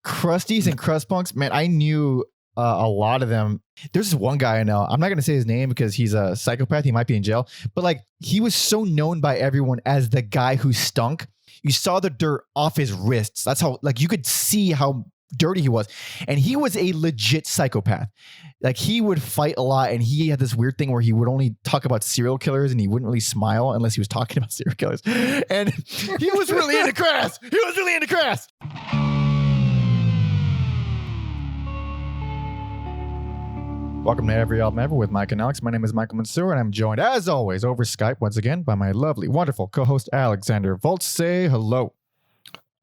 crusties and crust punks, man, I knew a lot of them. There's this one guy I know. I'm not going to say his name because he's a psychopath. He might be in jail. But like, he was so known by everyone as the guy who stunk. You saw the dirt off his wrists. That's how, like, you could see how dirty he was. And he was a legit psychopath. Like, he would fight a lot, and he had this weird thing where he would only talk about serial killers and he wouldn't really smile unless he was talking about serial killers. And he was really into Crass. He was really into Crass. Welcome to Every Album Ever with Mike and Alex. My name is Michael Mansour, and I'm joined, as always, over Skype once again by my lovely, wonderful co-host Alexander Volz. Say hello.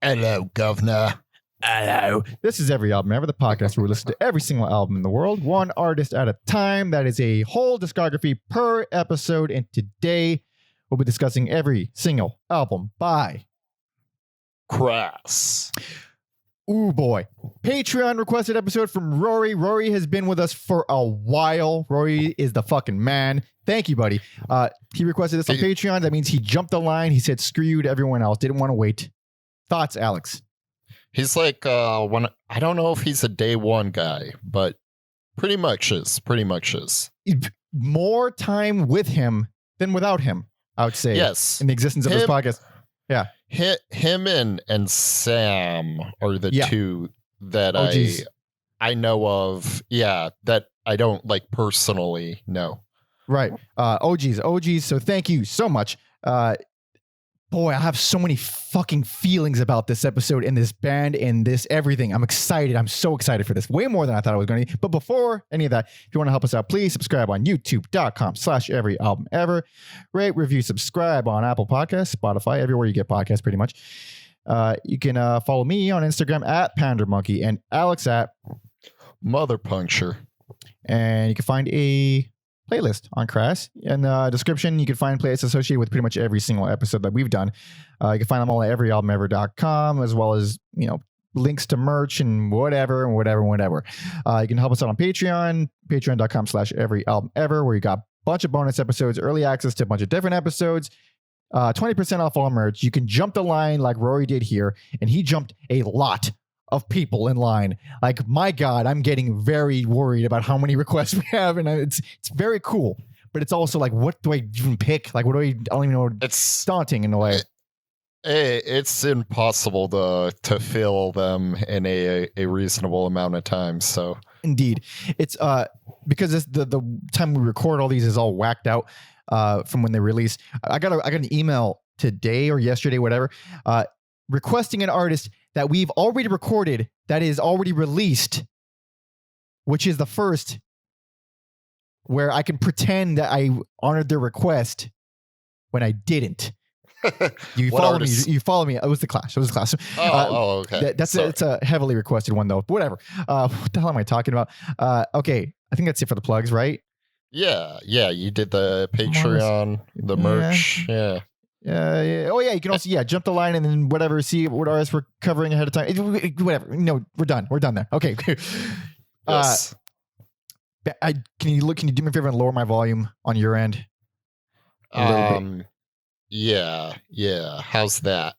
Hello, governor. Hello. This is Every Album Ever, the podcast where we listen to every single album in the world, one artist at a time. That is a whole discography per episode, and today we'll be discussing every single album by Crass. Ooh, boy. Patreon requested episode from Rory. Rory has been with us for a while. Rory is the fucking man. Thank you, buddy. He requested this on Patreon. That means he jumped the line. He said, screw you to everyone else. Didn't want to wait. Thoughts, Alex? He's like, I don't know if he's a day one guy, but pretty much is. More time with him than without him, I would say. Yes. In the existence of this podcast. Yeah. Him and Sam are the two that I know of. Yeah, that I don't like personally know. Right. OGs. So thank you so much. Boy, I have so many fucking feelings about this episode and this band and this everything. I'm excited. I'm so excited for this. Way more than I thought I was going to. But before any of that, if you want to help us out, please subscribe on youtube.com/everyalbumever. Rate, review, subscribe on Apple Podcasts, Spotify, everywhere you get podcasts pretty much. You can follow me on Instagram at PanderMonkey and Alex at Mother Puncture. And you can find a playlist on Crass. In the description, you can find playlists associated with pretty much every single episode that we've done. You can find them all at everyalbumever.com, as well as, links to merch and whatever. You can help us out on Patreon, patreon.com/everyalbumever, where you got a bunch of bonus episodes, early access to a bunch of different episodes, 20% off all merch. You can jump the line like Rory did here, and he jumped a lot of people in line. Like, my God, I'm getting very worried about how many requests we have, and it's very cool. But it's also like, what do I even pick? Like, I don't even know. It's daunting in a way. It's impossible to fill them in a reasonable amount of time. So indeed, it's because the time we record all these is all whacked out from when they release. I got an email today or yesterday, whatever, requesting an artist that we've already recorded, that is already released, which is the first where I can pretend that I honored their request when I didn't. You follow me. You follow me. It was the Clash. Okay. It's a heavily requested one though. But whatever. What the hell am I talking about? Okay, I think that's it for the plugs, right? Yeah. You did the Patreon, the merch. Yeah. Oh yeah, you can also jump the line and then whatever, see what artists we're covering ahead of time. Whatever. No, we're done there. Okay. Yes. Can you do me a favor and lower my volume on your end? Yeah. How's that?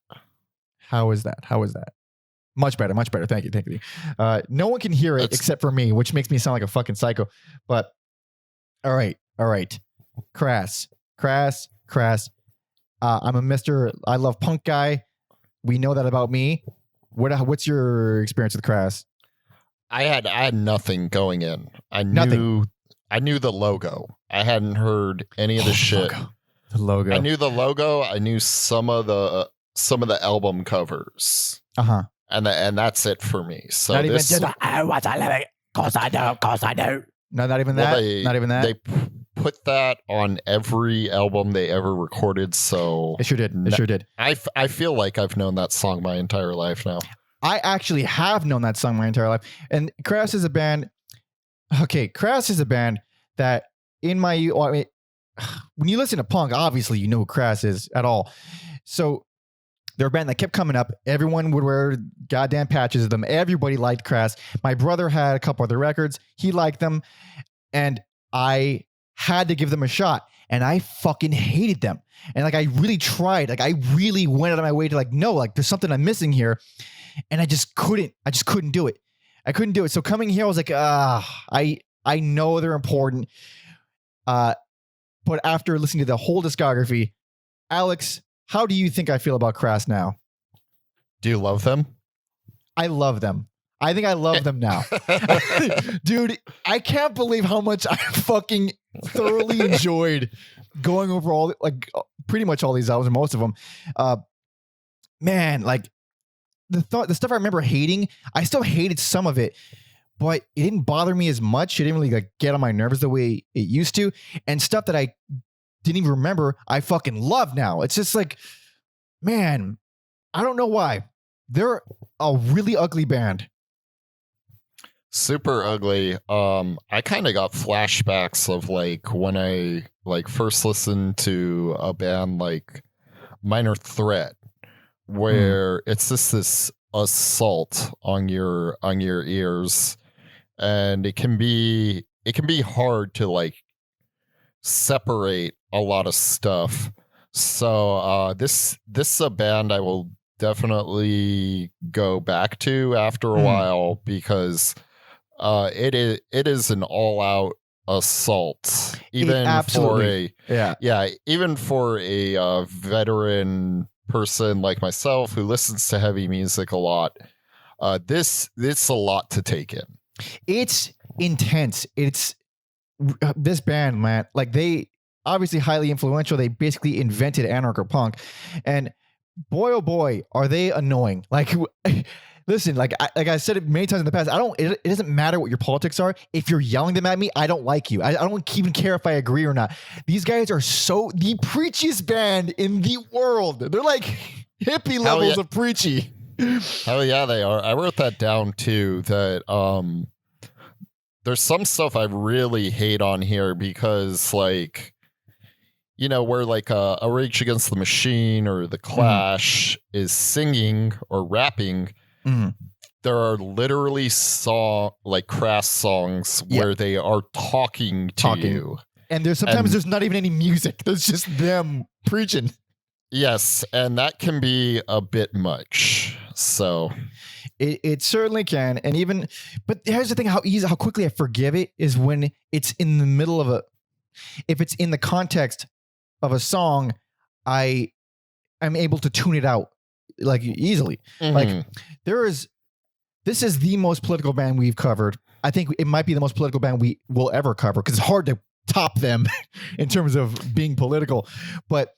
How is that? Much better. Thank you. No one can hear it except for me, which makes me sound like a fucking psycho. But all right. Crass. I'm a Mr. I love punk guy. We know that about me. What's your experience with Crass? I had nothing going in. I knew the logo. I hadn't heard any of the shit. The logo. I knew the logo. I knew some of the album covers. And that's it for me. So not this, even what I love it. Cause I do. No, not even that. Not even that. They put that on every album they ever recorded. So it sure did. I feel like I've known that song my entire life now. I actually have known that song my entire life. And Crass is a band. Okay, Crass is a band that when you listen to punk, obviously you know who Crass is at all. So they're a band that kept coming up. Everyone would wear goddamn patches of them. Everybody liked Crass. My brother had a couple other records. He liked them. And I had to give them a shot. And I fucking hated them. And I really tried. I really went out of my way to no, there's something I'm missing here. and I just couldn't do it. I couldn't do it. So coming here, I was like, I know they're important. But after listening to the whole discography, Alex, how do you think I feel about Crass now? Do you love them? I love them. I think I love them now. Dude, I can't believe how much I fucking thoroughly enjoyed going over all, like, pretty much all these albums, or most of them. Man, like, the stuff I remember hating, I still hated some of it, but it didn't bother me as much. It didn't really like get on my nerves the way it used to. And stuff that I didn't even remember, I fucking love now. It's just like, man, I don't know why. They're a really ugly band. Super ugly. I kind of got flashbacks of like when I like first listened to a band like Minor Threat, where it's just this assault on your ears, and it can be hard to like separate a lot of stuff. So this is a band I will definitely go back to after a while, because it is an all-out assault, even for a veteran person like myself who listens to heavy music a lot. It's a lot to take in. It's intense. It's this band, man. Like, they obviously highly influential. They basically invented anarcho punk, and boy, oh boy, are they annoying. Like, listen, like I said it many times in the past, it doesn't matter what your politics are. If you're yelling them at me, I don't like you. I don't even care if I agree or not. These guys are the preachiest band in the world. They're like hippie levels of preachy. Hell yeah, they are. I wrote that down too, that there's some stuff I really hate on here, because like, you know, where like a Rage Against the Machine or the Clash is singing or rapping, there are literally like Crass songs where they are talking to you. And there's not even any music. There's just them preaching. Yes, and that can be a bit much. So it certainly can. And but here's the thing, how quickly I forgive it is when it's in the middle of if it's in the context of a song, I'm able to tune it out like easily. Like, this is the most political band we've covered. I think it might be the most political band we will ever cover, because it's hard to top them in terms of being political. But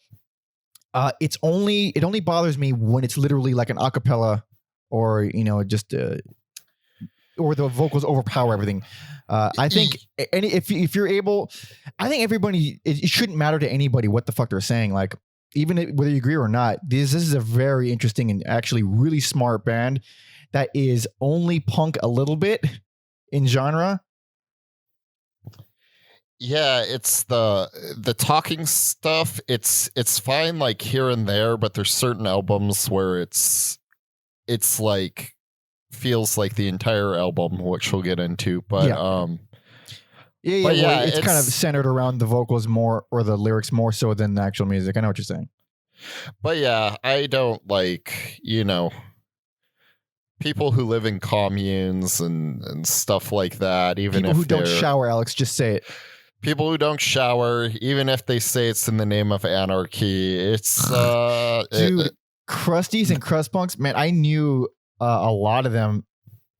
it only bothers me when it's literally like an acapella, or just or the vocals overpower everything. I think if you're able, I think everybody, it shouldn't matter to anybody what the fuck they're saying. Like, even whether you agree or not, this is a very interesting and actually really smart band that is only punk a little bit in genre. Yeah, it's the talking stuff. It's fine like here and there, but there's certain albums where it's like feels like the entire album, which we'll get into. But it's kind of centered around the vocals more, or the lyrics more so than the actual music. I know what you're saying. But yeah, I don't like, people who live in communes and stuff like that. Even people who don't shower, Alex, just say it. People who don't shower, even if they say it's in the name of anarchy, it's dude, crusties and crust punks, man. I knew a lot of them.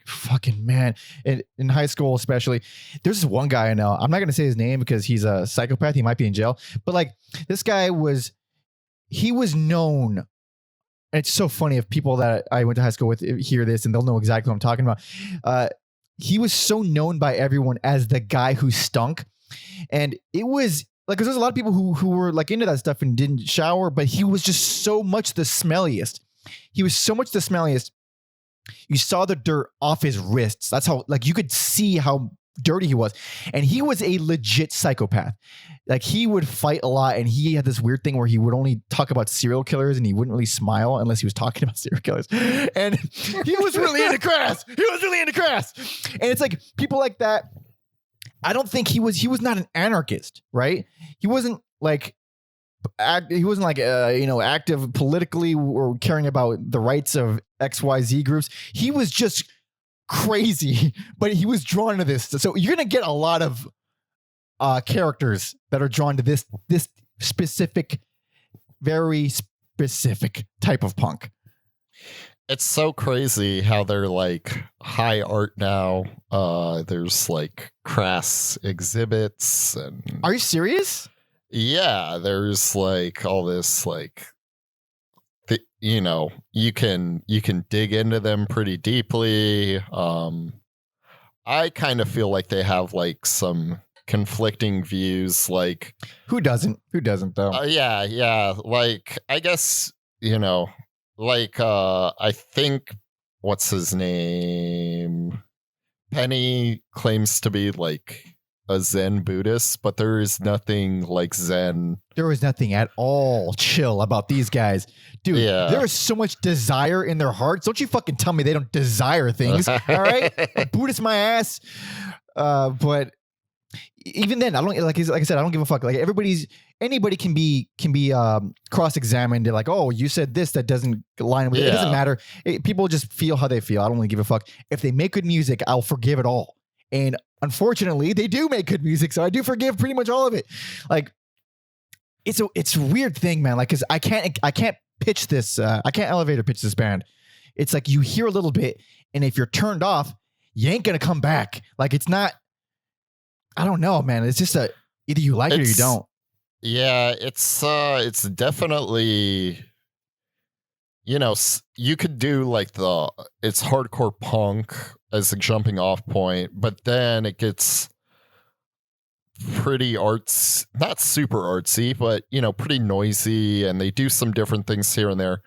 Fucking man, in high school especially. There's this one guy I know. I'm not gonna say his name because he's a psychopath. He might be in jail. But like, this guy was known. And it's so funny if people that I went to high school with hear this, and they'll know exactly what I'm talking about. He was so known by everyone as the guy who stunk. And it was like, because there's a lot of people who were like into that stuff and didn't shower, but he was just so much the smelliest. He was so much the smelliest. You saw the dirt off his wrists. That's how, like, you could see how dirty he was. And he was a legit psychopath. Like, he would fight a lot, and he had this weird thing where he would only talk about serial killers, and he wouldn't really smile unless he was talking about serial killers. And he was really into Crass. And it's like, people like that, I don't think he was not an anarchist, right? He wasn't like he wasn't like active politically or caring about the rights of XYZ groups. He was just crazy, but he was drawn to this. So you're gonna get a lot of characters that are drawn to this specific, very specific type of punk. It's so crazy how they're like high art now. There's like Crass exhibits and Are you serious? yeah, there's like all this like you can dig into them pretty deeply. I kind of feel like they have like some conflicting views. Like Who doesn't though? yeah. Like I guess like I think what's his name? Penny claims to be like a Zen Buddhist, but there is nothing like Zen. There was nothing at all chill about these guys. Dude, there is so much desire in their hearts. Don't you fucking tell me they don't desire things. All right? Buddhist my ass. But even then, I don't like I said, I don't give a fuck. Like anybody can be cross-examined. They're like, oh, you said this that doesn't line with it. It doesn't matter. People just feel how they feel. I don't really give a fuck. If they make good music, I'll forgive it all. And unfortunately, they do make good music, so I do forgive pretty much all of it. Like, it's a weird thing, man. Like, cause I can't pitch this. I can't elevator pitch this band. It's like you hear a little bit, and if you're turned off, you ain't gonna come back. Like, it's not. I don't know, man. It's just either you like it or you don't. Yeah, it's definitely. You could do like it's hardcore punk as a jumping off point, but then it gets pretty not super artsy, but pretty noisy, and they do some different things here and there.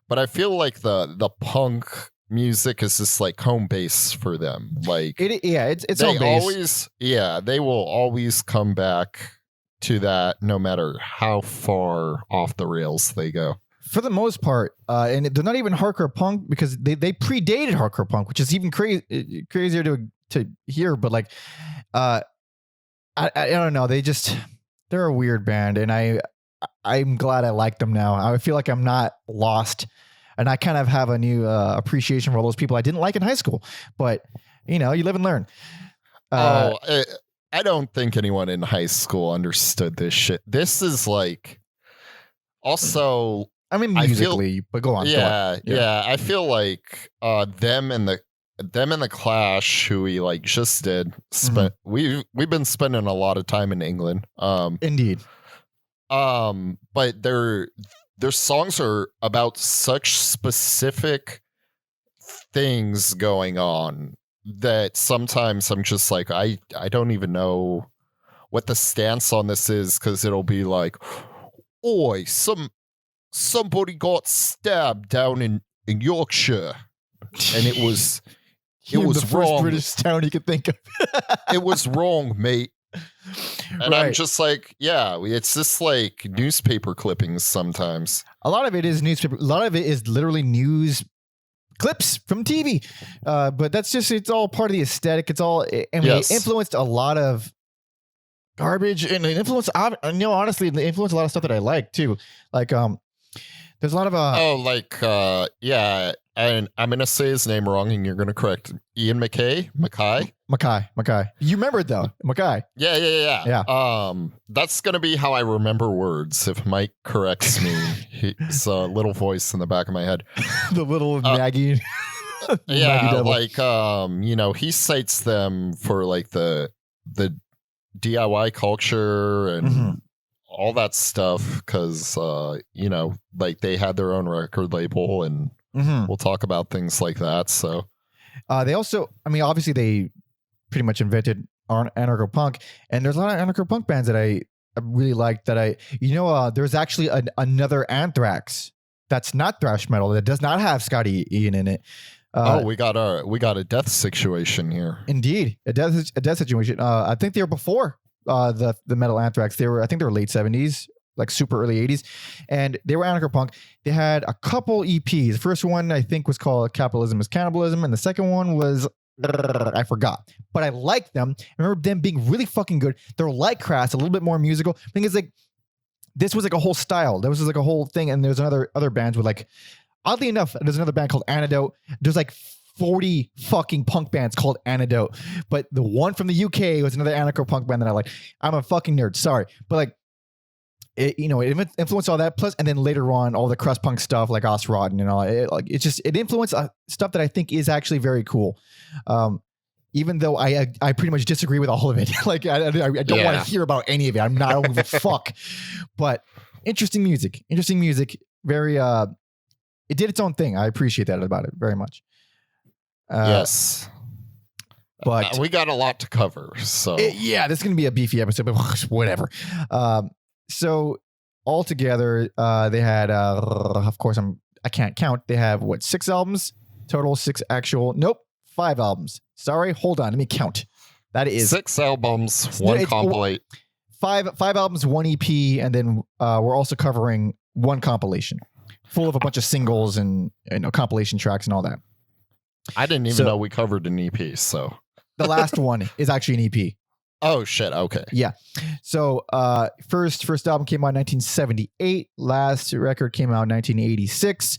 But I feel like the punk music is just like home base for them. Like it's home base. They will always come back to that no matter how far off the rails they go. For the most part, and they're not even hardcore punk because they predated hardcore punk, which is even crazier to hear. But like, I don't know. They're a weird band, and I'm glad I like them now. I feel like I'm not lost, and I kind of have a new appreciation for all those people I didn't like in high school. But you live and learn. I don't think anyone in high school understood this shit. This is like also. I mean, musically, but go on. Yeah. I feel like them and the Clash, who we like just did, we've been spending a lot of time in England. Indeed. But their songs are about such specific things going on that sometimes I'm just like, I don't even know what the stance on this is, because it'll be like, oi, somebody got stabbed down in Yorkshire, and it was the wrong. First British town you could think of. It was wrong, mate. And I'm just like, it's just like newspaper clippings sometimes. A lot of it is newspaper. A lot of it is literally news clips from TV. But that's it's all part of the aesthetic. It's all, it influenced a lot of garbage, and it influenced, honestly, it influenced a lot of stuff that I like too. Like, there's a lot of and I'm gonna say his name wrong, and you're gonna correct. Ian Mackay. You remembered though, Mackay. Yeah. That's gonna be how I remember words. If Mike corrects me, it's a little voice in the back of my head. The little Maggie. Yeah, like he cites them for like the DIY culture and all that stuff, because like they had their own record label, and we'll talk about things like that. So they also, obviously they pretty much invented anarcho punk, and there's a lot of anarcho punk bands that I really like. That there's actually another Anthrax that's not thrash metal, that does not have Scotty Ian in it. We got a death situation here. Indeed, a death situation. I think they were before the metal Anthrax. I think they were late 70s, like super early 80s, and they were anarcho punk. They had a couple EPs. The first one I think was called Capitalism is Cannibalism, and the second one was I forgot, but I liked them. I remember them being really fucking good. They're like Crass, a little bit more musical. The thing is, like, this was like a whole style. There was like a whole thing. And there's other bands with like, oddly enough, there's another band called Antidote. There's like 40 fucking punk bands called Antidote. But the one from the UK was another anarcho punk band that I like. I'm a fucking nerd. Sorry. But like, it influenced all that. Plus, and then later on, all the crust punk stuff like Osrotten and all. It influenced stuff that I think is actually very cool. Even though I pretty much disagree with all of it. Like I don't want to hear about any of it. I don't give a fuck. But interesting music. Very it did its own thing. I appreciate that about it very much. Yes. But we got a lot to cover. So this is gonna be a beefy episode, but whatever. So altogether, they had of course I can't count. They have 6 albums total, 6 actual. Nope, 5 albums. Sorry, hold on. Let me count. That is 6 albums, 1 compilate. 5 albums, 1 EP, and then we're also covering 1 compilation full of a bunch of singles and compilation tracks and all that. I didn't even know we covered an EP. So the last one is actually an EP. Oh shit! Okay. Yeah. So first album came out in 1978. Last record came out in 1986.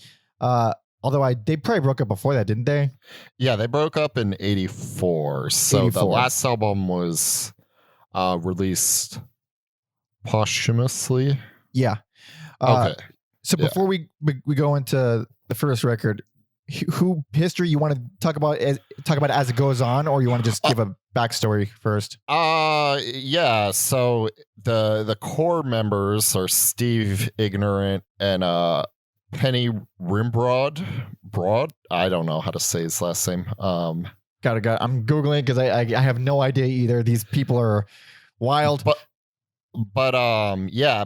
Although they probably broke up before that, didn't they? Yeah, they broke up in 84. So 84. The last album was released posthumously. Yeah. Okay. So before we go into the first record, who history you want to talk about it as it goes on, or you want to just give a backstory first? Yeah. So the core members are Steve Ignorant and Penny Rimbrod. I don't know how to say his last name. I'm Googling because I have no idea either. These people are wild. But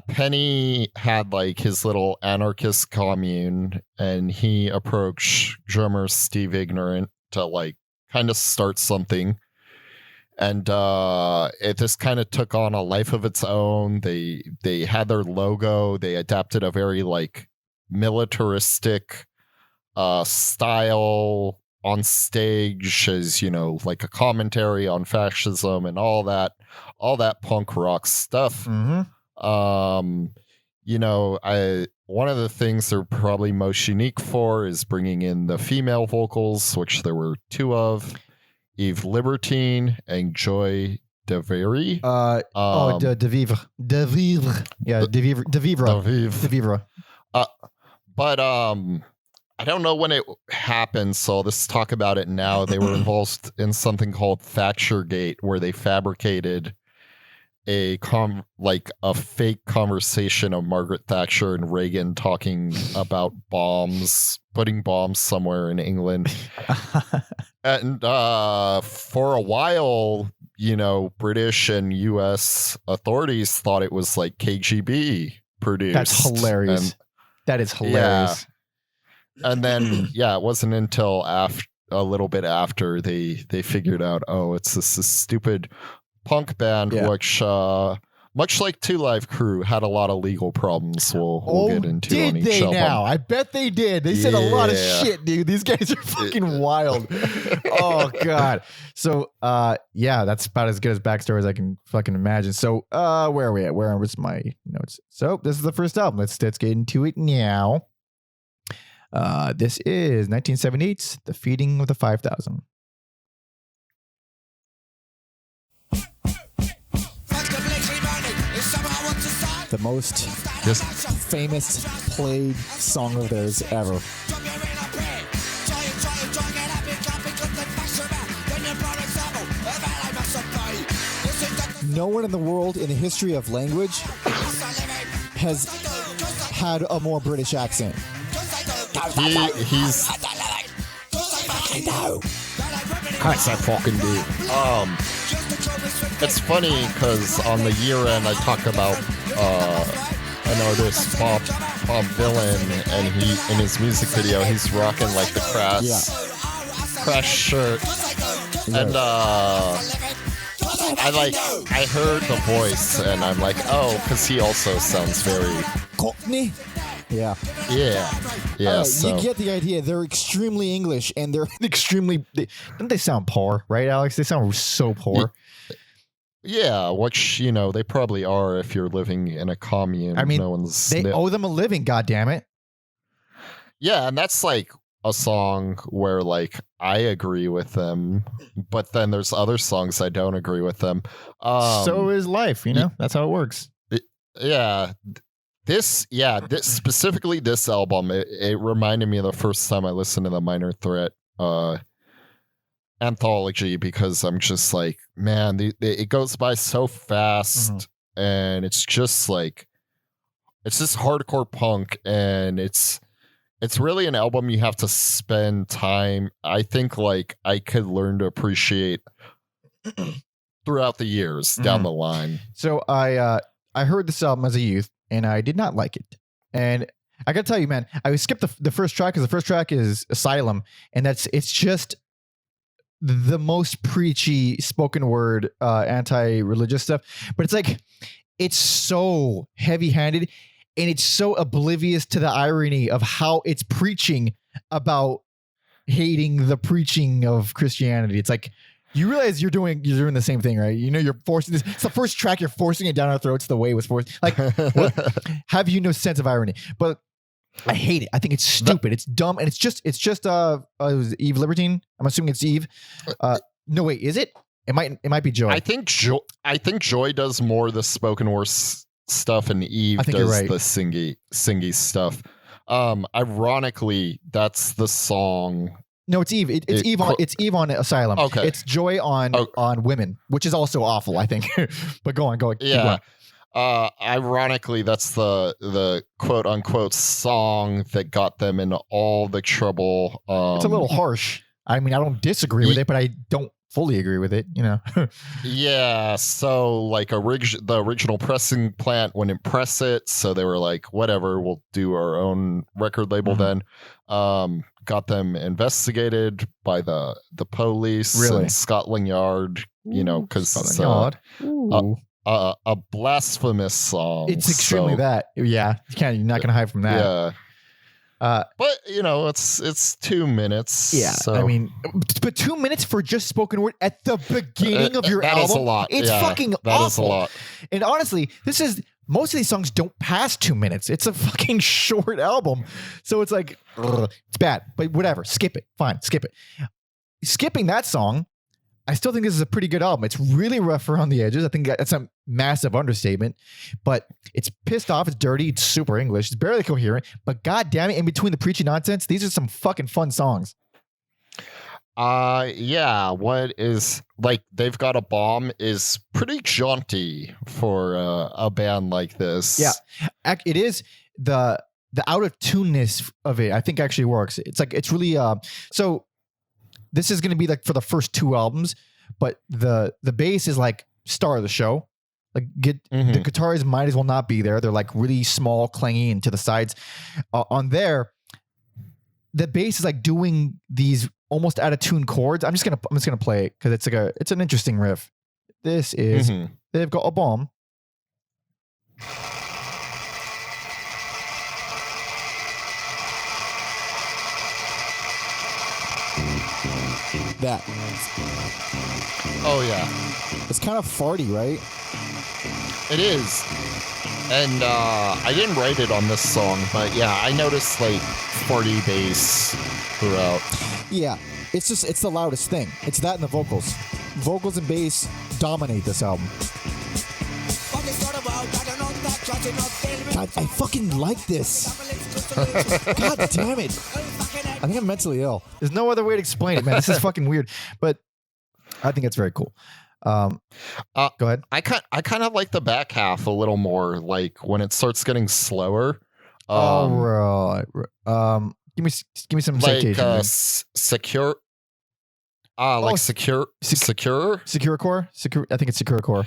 Penny had like his little anarchist commune, and he approached drummer Steve Ignorant to like kind of start something. And it just kind of took on a life of its own. They had their logo. They adapted a very like militaristic style on stage, as like a commentary on fascism and all that punk rock stuff. Mm-hmm. One of the things they're probably most unique for is bringing in the female vocals, which there were 2 of, Eve Libertine and Joy DeVere. DeVivre. Yeah, DeVivre. But I don't know when it happened, so let's talk about it now. They were involved in something called Thatchergate, where they fabricated a fake conversation of Margaret Thatcher and Reagan talking about putting bombs somewhere in England. And for a while, British and U.S. authorities thought it was like KGB produced. That's hilarious. That is hilarious. Yeah. And then, it wasn't until a little bit after they figured out, it's this stupid punk band, which, much like Two Live Crew, had a lot of legal problems we'll get into on each album. Now? I bet they did. They said a lot of shit, dude. These guys are fucking wild. Oh, God. So, that's about as good as backstory as I can fucking imagine. So, where are we at? Where was my notes? So, this is the first album. Let's get into it now. This is 1978's The Feeding of the 5,000. The most famous played song of theirs ever. No one in the world in the history of language has had a more British accent. He's I fucking do. It's funny because on the year end I talk about an artist, Bob Dylan, and he in his music video he's rocking like the Crass shirt, and I heard the voice and I'm like, because he also sounds very cockney. Yeah. So. You get the idea. They're extremely English, and they're extremely. Don't they sound poor, right, Alex? They sound so poor. Yeah, which, they probably are if you're living in a commune. I mean, no one's they owe them a living, goddammit. Yeah, and that's like a song where like I agree with them, but then there's other songs I don't agree with them. So is life, that's how it works. Yeah. This specifically this album, it reminded me of the first time I listened to the Minor Threat anthology, because I'm just like, man, it goes by so fast, and it's just like, it's just hardcore punk, and it's really an album you have to spend time. I think like I could learn to appreciate throughout the years down the line. So I heard this album as a youth, and I did not like it. And I gotta tell you, man, I skipped the first track, because the first track is Asylum, and it's just the most preachy spoken word, anti-religious stuff. But it's like, it's so heavy-handed, and it's so oblivious to the irony of how it's preaching about hating the preaching of Christianity. It's like, you realize you're doing the same thing, right? You're forcing this. It's the first track, you're forcing it down our throats the way it was forced. Like, what? Have you no sense of irony? But I hate it. I think it's stupid. It's dumb, and it's just it was Eve Libertine. I'm assuming it's Eve. No, wait, is it? It might be Joy. I think Joy does more of the spoken word stuff, and Eve does the singy stuff. Ironically, that's the song. No, it's Eve. It's Eve on. It's Eve on Asylum. Okay. It's Joy on Women, which is also awful, I think. But go on. Yeah. Ironically, that's the quote unquote song that got them into all the trouble. It's a little harsh. I mean, I don't disagree with it, but I don't fully agree with it. Yeah. So like the original pressing plant wouldn't press it, so they were like, whatever, we'll do our own record label then. Got them investigated by the police and Scotland Yard. Because a blasphemous song. It's extremely that. Yeah, you're not gonna hide from that. Yeah. But it's 2 minutes. Yeah, so. I mean, but 2 minutes for just spoken word at the beginning of your album. That is a lot. It's fucking awful. That is a lot. And honestly, most of these songs don't pass 2 minutes. It's a fucking short album, so it's like, it's bad. But whatever, skip it. Fine, skip it. Skipping that song, I still think this is a pretty good album. It's really rough around the edges. I think that's a massive understatement, but it's pissed off. It's dirty. It's super English. It's barely coherent, but god damn it, in between the preachy nonsense, these are some fucking fun songs. Yeah. What is like, They've Got a Bomb is pretty jaunty for a band like this. Yeah, it is. The out of tuneness of it, I think, actually works. It's like, it's really so. This is going to be like for the first two albums, but the bass is like star of the show. Like the guitars might as well not be there. They're like really small, clangy, and to the sides. On there, the bass is like doing these almost out of tune chords. I'm just gonna play it because it's an interesting riff. This is They've Got a Bomb. That. Oh yeah. It's kind of farty, right? It is. And I didn't write it on this song, but yeah, I noticed like farty bass throughout. Yeah, it's the loudest thing. It's that and the vocals. Vocals and bass dominate this album. God, I fucking like this. God damn it. I think I'm mentally ill. There's no other way to explain it, man. This is fucking weird. But I think it's very cool. Go ahead. I kind of like the back half a little more, like when it starts getting slower. All right. Give me some citation. Secure. Secure core. I think it's Secure Core.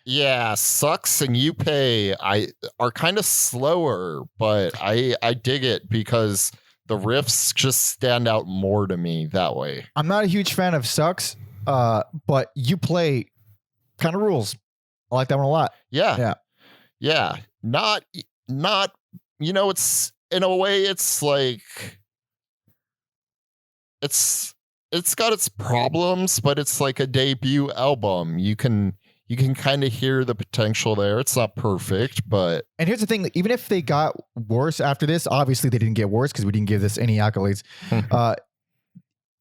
Yeah, Sucks and You Pay are kind of slower, but I dig it because the riffs just stand out more to me that way. I'm not a huge fan of Sucks, but You Play kind of rules. I like that one a lot. Yeah. Not. It's in a way, it's like it's got its problems, but it's like a debut album. You can you can kind of hear the potential there. It's not perfect, but And here's the thing: even if they got worse after this, obviously they didn't get worse because we didn't give this any accolades.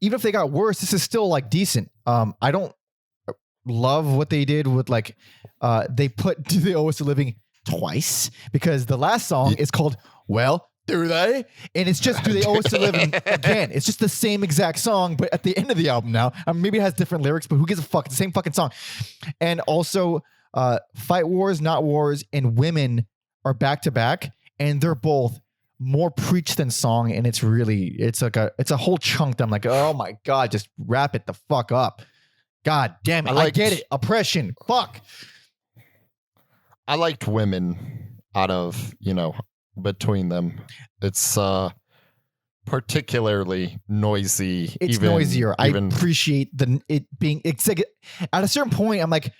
Even if they got worse, this is still like decent. I don't love what they did with like they put "Do They Owe Us a Living" twice because the last song is called "Well, Do They?" and it's just "Do They Owe Us a Living" again. It's just the same exact song, but at the end of the album now. Maybe it has different lyrics, but who gives a fuck? It's the same fucking song. And also, "Fight Wars, Not Wars" and "Women" are back to back, and they're both more preach than song, and it's a whole chunk that I'm like, oh my god, just wrap it the fuck up. God damn it, I get it. Oppression, fuck. I liked "Women" out of, between them. It's particularly noisy. It's noisier. I appreciate it being. It's like at a certain point, I'm like,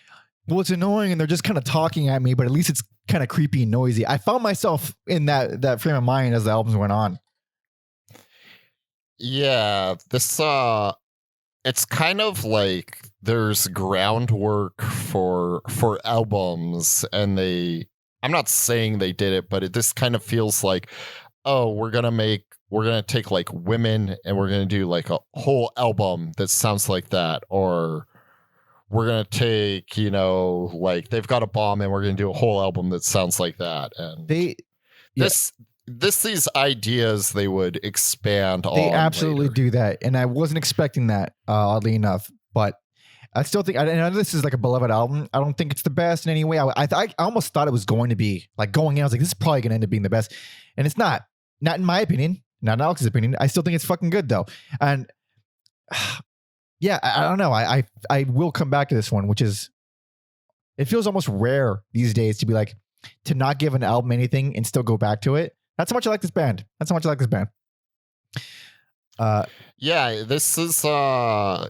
well, it's annoying, and they're just kind of talking at me, but at least it's kind of creepy and noisy. I found myself in that frame of mind as the albums went on. Yeah, this it's kind of like there's groundwork for albums, and I'm not saying they did it, but this kind of feels like, oh, we're gonna take like "Women" and we're gonna do like a whole album that sounds like that, or we're going to take, like they've got a bomb and we're going to do a whole album that sounds like that. And these ideas they would expand on. They absolutely later. do that. And I wasn't expecting that, oddly enough, but I still think, I know this is like a beloved album. I don't think it's the best in any way. I almost thought it was going to be like going in. I was like, this is probably going to end up being the best. And it's not in my opinion, not in Alex's opinion. I still think it's fucking good though. And yeah, I don't know. I will come back to this one, which is, it feels almost rare these days to not give an album anything and still go back to it. That's how much I like this band. Yeah, this is I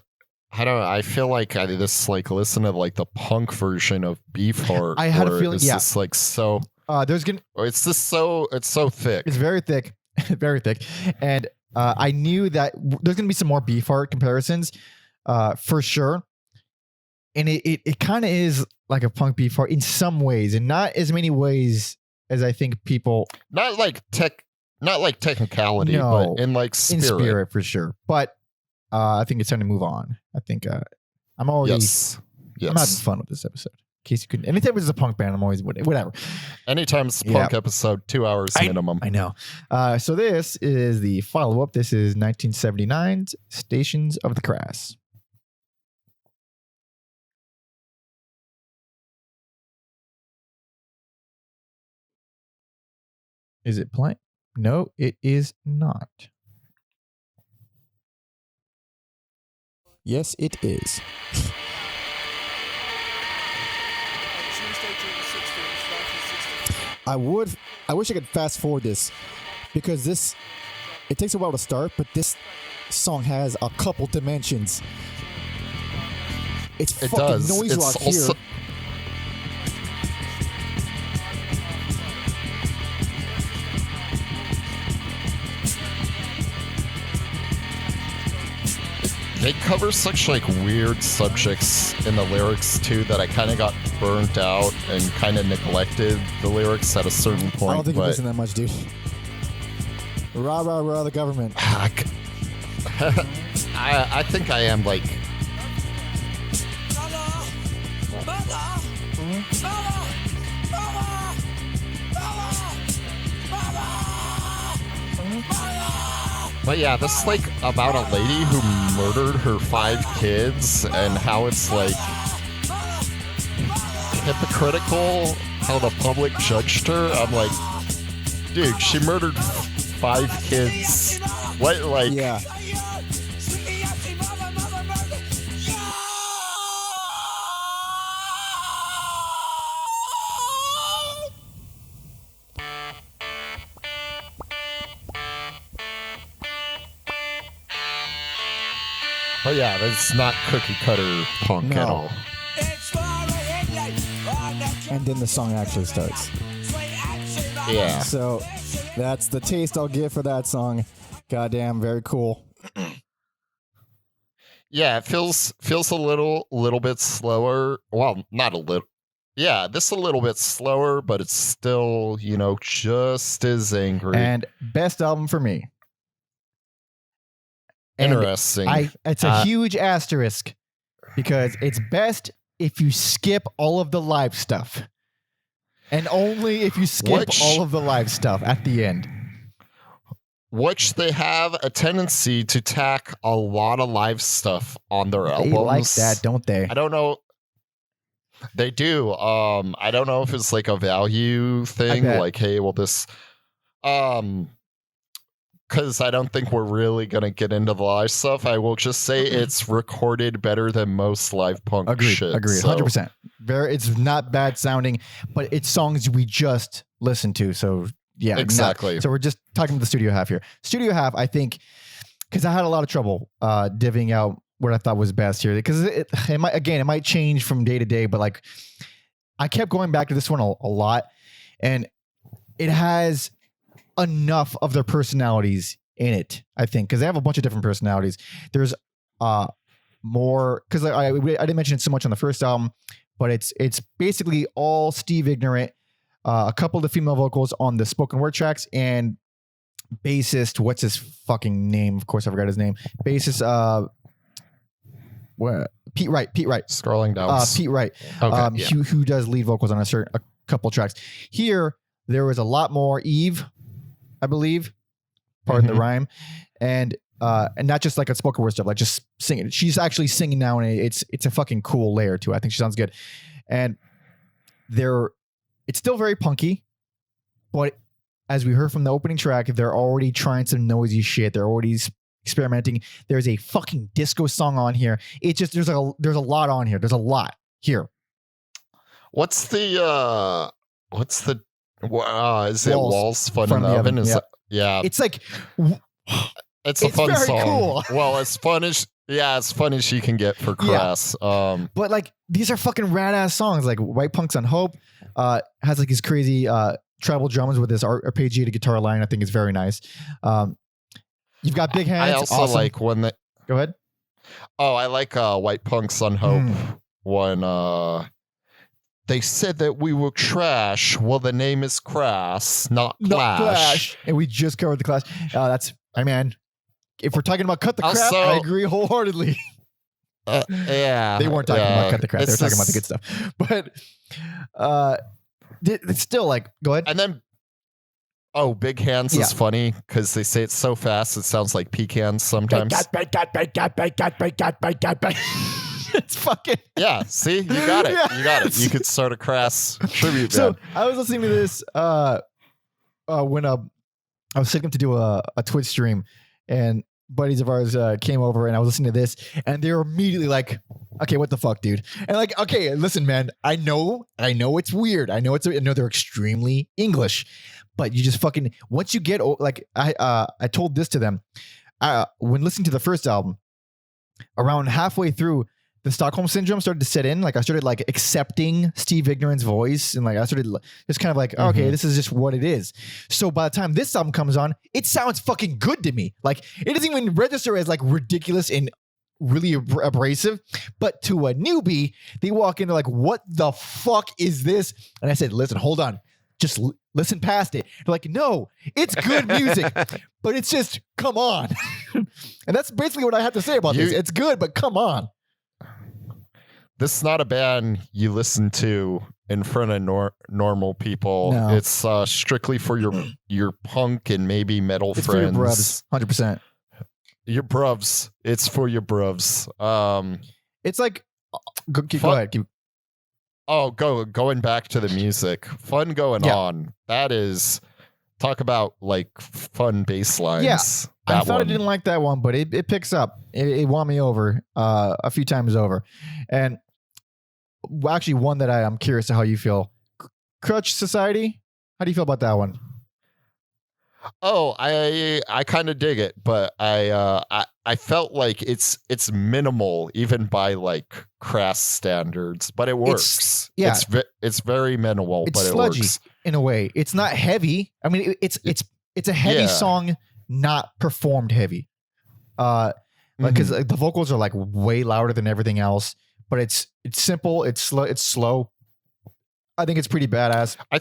feel like I just like listen to like the punk version of Beefheart. I had a feeling, it's just like so. It's just it's so thick. It's very thick, very thick, and I knew that there's gonna be some more Beefheart comparisons. For sure. And it kind of is like a punk Beefheart in some ways, and not as many ways as I think people. Not like technicality, no, but in like spirit. In spirit for sure. But I think it's time to move on. I think I'm already I'm having fun with this episode. In case you couldn't, anytime it's a punk band, I'm always whatever. Anytime it's a punk episode, 2 hours minimum. I know. So this is the follow-up. This is 1979's Stations of the Crass. Is it playing? No, it is not. Yes, it is. I wish I could fast forward this because it takes a while to start, but this song has a couple dimensions. It fucking does. Noise rock here. They cover such like weird subjects in the lyrics too that I kind of got burnt out and kind of neglected the lyrics at a certain point. I don't think you listen that much, dude. Rah, rah, rah, the government. I think I am like... But yeah, this is like about a lady who murdered her 5 kids and how it's like hypocritical how the public judged her. I'm like, dude, she murdered 5 kids. What, like... Yeah. But yeah, that's not cookie cutter punk at all. And then the song actually starts. Yeah. So that's the taste I'll give for that song. Goddamn, very cool. Yeah, it feels a little bit slower. Well, not a little. Yeah, this a little bit slower, but it's still, just as angry. And best album for me. Interesting. It's a huge asterisk because it's best if you skip all of the live stuff. And only if you skip all of the live stuff at the end. Which they have a tendency to tack a lot of live stuff on their albums. They like that, don't they? I don't know. They do. I don't know if it's like a value thing. Like, hey, well, this... because I don't think we're really going to get into the live stuff. I will just say it's recorded better than most live punk shit. Agreed. 100%. It's not bad sounding, but it's songs we just listened to. So, yeah. Exactly. So we're just talking about the studio half here. Studio half, I think, because I had a lot of trouble divvying out what I thought was best here. Because it might change from day to day, but like I kept going back to this one a lot. And it has enough of their personalities in it, I think, because they have a bunch of different personalities. There's more, because I didn't mention it so much on the first album, but it's basically all Steve Ignorant, a couple of the female vocals on the spoken word tracks, and bassist, what's his fucking name? Of course, I forgot his name. Bassist, Pete Wright. Scrolling down. Pete Wright, Okay, who does lead vocals on a couple tracks. Here, there was a lot more Eve, I believe, pardon the rhyme, and not just like a spoken word stuff, like just singing. She's actually singing now, and it's a fucking cool layer to it. I think she sounds good, and it's still very punky, but as we heard from the opening track, they're already trying some noisy shit. They're already experimenting. There's a fucking disco song on here. It's just there's a lot on here. There's a lot here. What's the is it Walls Fun in the Oven? Yeah. It's like it's a fun song. Cool. Well, as fun as you can get for Crass. Yeah. But like these are fucking rad ass songs. Like White Punks on Hope has like his crazy tribal drums with this arpeggiated guitar line. I think is very nice. You've got Big Hands. I also like when they go ahead. Oh, I like White Punks on Hope when they said that we were trash. Well, the name is Crass, not Clash. And we just covered the Clash. If we're talking about Cut the Crap, I agree wholeheartedly. Yeah. They weren't talking about Cut the Crap. They were talking about the good stuff. But it's still like, go ahead. And then, Big Hands is funny because they say it so fast it sounds like pecans sometimes. It's fucking see, you got it. You got it. You could start a Crass tribute band. So I was listening to this when I was setting up to do a Twitch stream, and buddies of ours came over, and I was listening to this, and they were immediately like, "Okay, what the fuck, dude?" And like, "Okay, listen, man, I know it's weird. I know they're extremely English, but you just fucking once you get like I told this to them when listening to the first album, around halfway through." The Stockholm Syndrome started to set in. Like I started like accepting Steve Ignorant's voice, and like I started just kind of like, okay, this is just what it is. So by the time this album comes on, it sounds fucking good to me. Like it doesn't even register as like ridiculous and really abrasive, but to a newbie, they walk into like, what the fuck is this? And I said, listen, hold on. Just listen past it. They're like, no, it's good music, but it's just, come on. And that's basically what I have to say about this. It's good, but come on. This is not a band you listen to in front of normal people. No. It's strictly for your punk and maybe metal friends. For your bruvs, 100%. Your bruvs. It's for your bruvs. It's like, go ahead. Going back to the music. Fun going on. That is, talk about like fun bass lines. Yeah. I thought I didn't like that one, but it picks up. It won me over a few times over. And actually one that I'm curious to how you feel. Crutch Society. How do you feel about that one? Oh, I kind of dig it, but I felt like it's minimal even by like Crass standards, but it works. It's very minimal, but it sludgy works in a way. It's not heavy. I mean, it's a heavy song, not performed heavy. because the vocals are like way louder than everything else, but it's simple, it's slow. I think it's pretty badass. I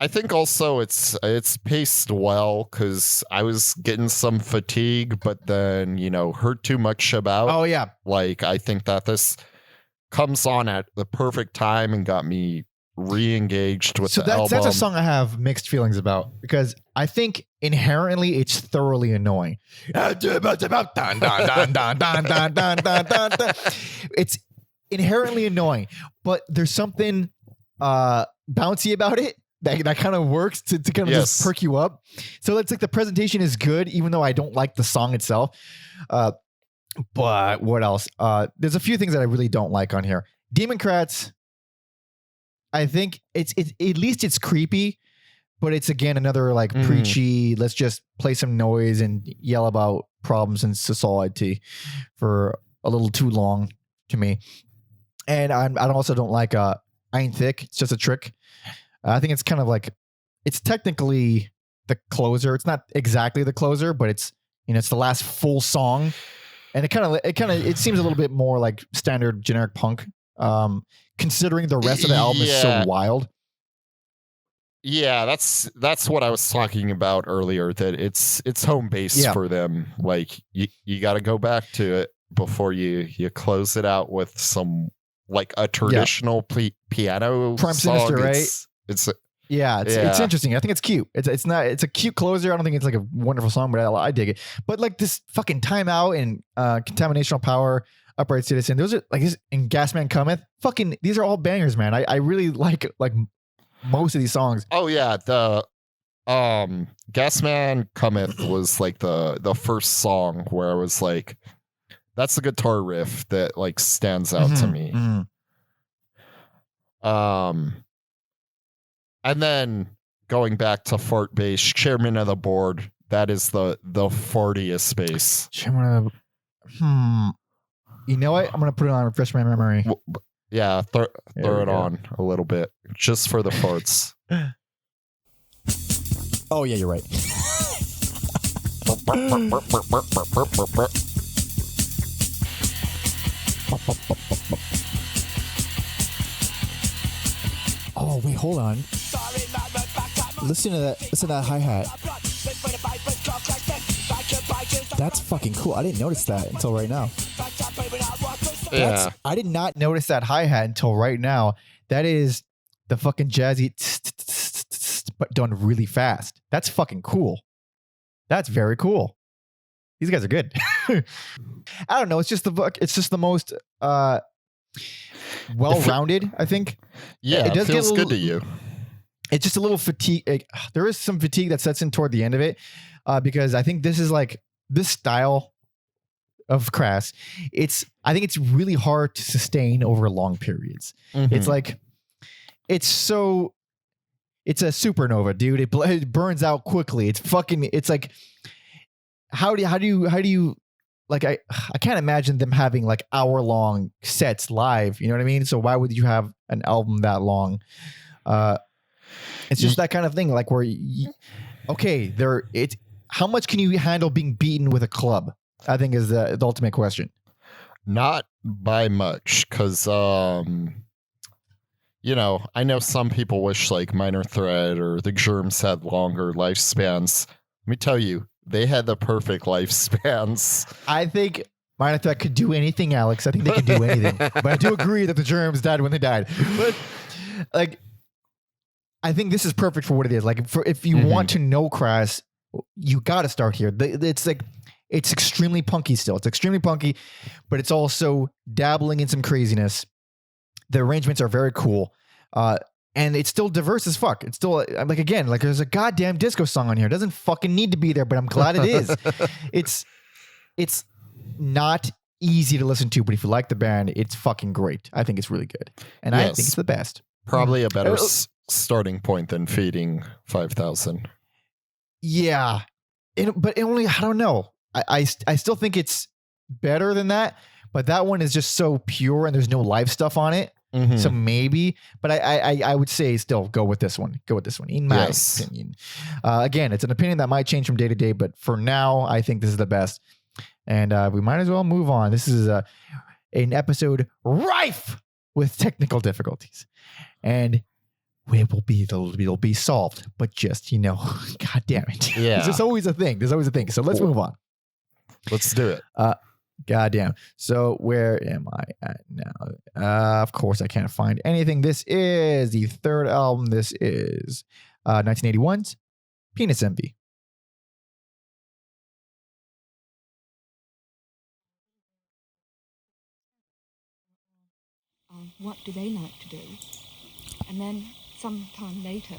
think also it's paced well because I was getting some fatigue, but then heard too much about. Oh yeah, like I think that this comes on at the perfect time and got me re-engaged with the album. That's a song I have mixed feelings about because I think inherently it's thoroughly annoying. It's inherently annoying, but there's something bouncy about it that kind of works to kind of just perk you up. So it's like the presentation is good, even though I don't like the song itself. But what else? There's a few things that I really don't like on here. Democrats, I think it's at least it's creepy, but it's again another like preachy, let's just play some noise and yell about problems in society for a little too long to me. And I also don't like I Ain't Thick. It's just a trick. I think it's kind of like, it's technically the closer. It's not exactly the closer, but it's it's the last full song. And it seems a little bit more like standard generic punk, considering the rest of the album is so wild. Yeah, that's what I was talking about earlier. That it's home base for them. Like you got to go back to it before you close it out with some like a traditional piano Prime song. Sinister, right? It's interesting. I think it's cute. It's a cute closer. I don't think it's like a wonderful song, but I dig it. But like this fucking Timeout and Contaminational Power, Upright Citizen, those are like this, and Gasman Cometh. Fucking these are all bangers, man. I really like most of these songs. Oh yeah, the Gasman Cometh was like the first song where I was like, that's the guitar riff that like stands out to me. And then going back to Fart Bass, Chairman of the Board, that is the fartiest bass. Chairman of You know what? I'm gonna put it on, refresh my memory. Well, yeah, throw it on a little bit just for the farts. Oh yeah, you're right. Oh wait, hold on. Listen to that hi-hat. That's fucking cool. I didn't notice that until right now. I did not notice that hi-hat until right now. That is the fucking jazzy but done really fast. That's fucking cool. That's very cool. These guys are good. I don't know. It's just the most well-rounded, I think. Yeah, it feels good to you. It's just a little fatigue. There is some fatigue that sets in toward the end of it because I think this is like this style of Crass. I think it's really hard to sustain over long periods. It's like it's a supernova, dude. It burns out quickly. It's like how do you like I can't imagine them having like hour-long sets live, you know what I mean? So why would you have an album that long? It's just that kind of thing, like where how much can you handle being beaten with a club? I think is the ultimate question. Not by much, because I know some people wish like Minor Threat or the Germs had longer lifespans. Let me tell you, they had the perfect lifespans. I think Minor Threat could do anything, Alex. I think they could do anything. But I do agree that the Germs died when they died. But like, I think this is perfect for what it is. Like, if you want to know Crass, you got to start here. It's like, it's extremely punky still. It's extremely punky, but it's also dabbling in some craziness. The arrangements are very cool. And it's still diverse as fuck. It's still like, again, like there's a goddamn disco song on here. It doesn't fucking need to be there, but I'm glad it is. It's not easy to listen to, but if you like the band, it's fucking great. I think it's really good. And I think it's the best. Probably a better starting point than Feeding 5,000. Yeah. But only, I don't know. I still think it's better than that, but that one is just so pure and there's no live stuff on it. So maybe, but I would say still go with this one. Go with this one, in my opinion. Again, it's an opinion that might change from day to day, but for now, I think this is the best. And we might as well move on. This is an episode rife with technical difficulties. And it'll be solved. But just, God damn it. Yeah. There's always a thing. So let's move on. Let's do it. Goddamn. So where am I at now? Of course, I can't find anything. This is the third album. This is 1981's Penis Envy. What do they like to do? And then sometime later,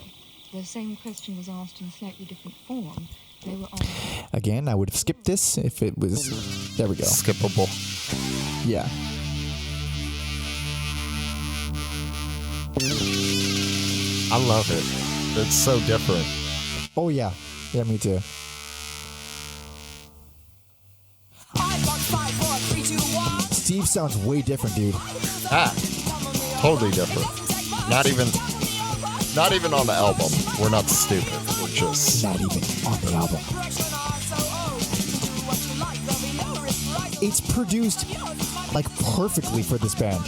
the same question was asked in a slightly different form. They were on. Again, I would have skipped this if it was. There we go. Skippable. Yeah. I love it. It's so different. Oh, yeah. Yeah, me too. Steve sounds way different, dude. Totally different. Not even on the album. We're not stupid. We're just not even on the album. It's produced like perfectly for this band.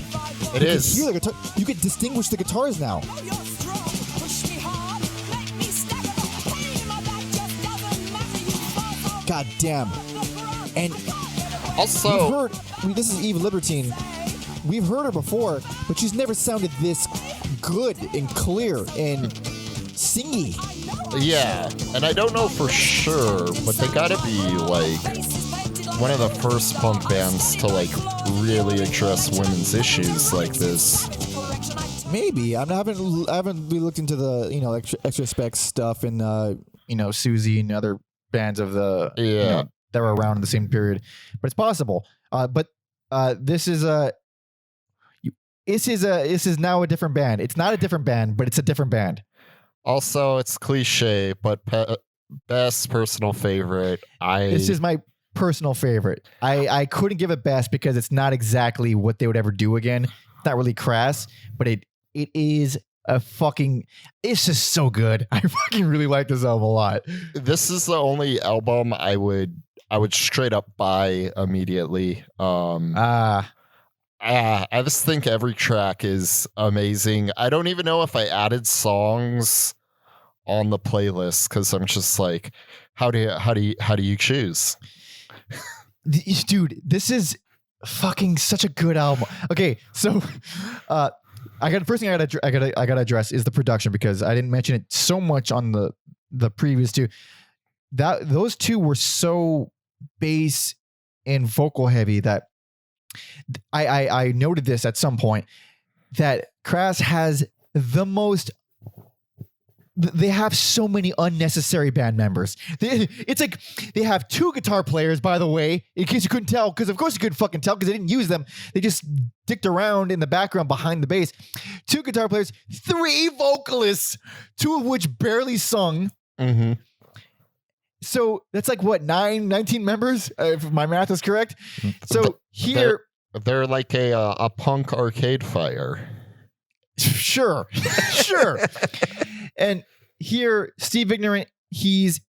It is. You can hear the guitar. You can distinguish the guitars now. God damn. And also, this is Eve Libertine. We've heard her before, but she's never sounded this good and clear and singy. Yeah, and I don't know for sure, but they gotta be like one of the first punk bands to like really address women's issues like this. Maybe. I haven't really looked into the extra specs stuff and Susie and other bands of the that were around in the same period, but it's possible. This is now a different band. It's not a different band, but it's a different band. Also, it's cliche, but best personal favorite. This is my personal favorite. I couldn't give it best because it's not exactly what they would ever do again. It's not really Crass, but it is it's just so good. I fucking really like this album a lot. This is the only album I would straight up buy immediately. I just think every track is amazing. I don't even know if I added songs on the playlist because I'm just like, how do you choose? Dude, this is fucking such a good album. Okay, so first thing I gotta address is the production because I didn't mention it so much on the previous two. Those two were so bass and vocal heavy that I noted this at some point that Crass has the most. They have so many unnecessary band members. It's like they have two guitar players, by the way, in case you couldn't tell, because of course you couldn't fucking tell because they didn't use them. They just dicked around in the background behind the bass. Two guitar players, three vocalists, two of which barely sung. Mm-hmm. So that's like what, 19 members, if my math is correct. So here they're like a punk Arcade Fire. Sure. And here, Steve Ignorant, he's,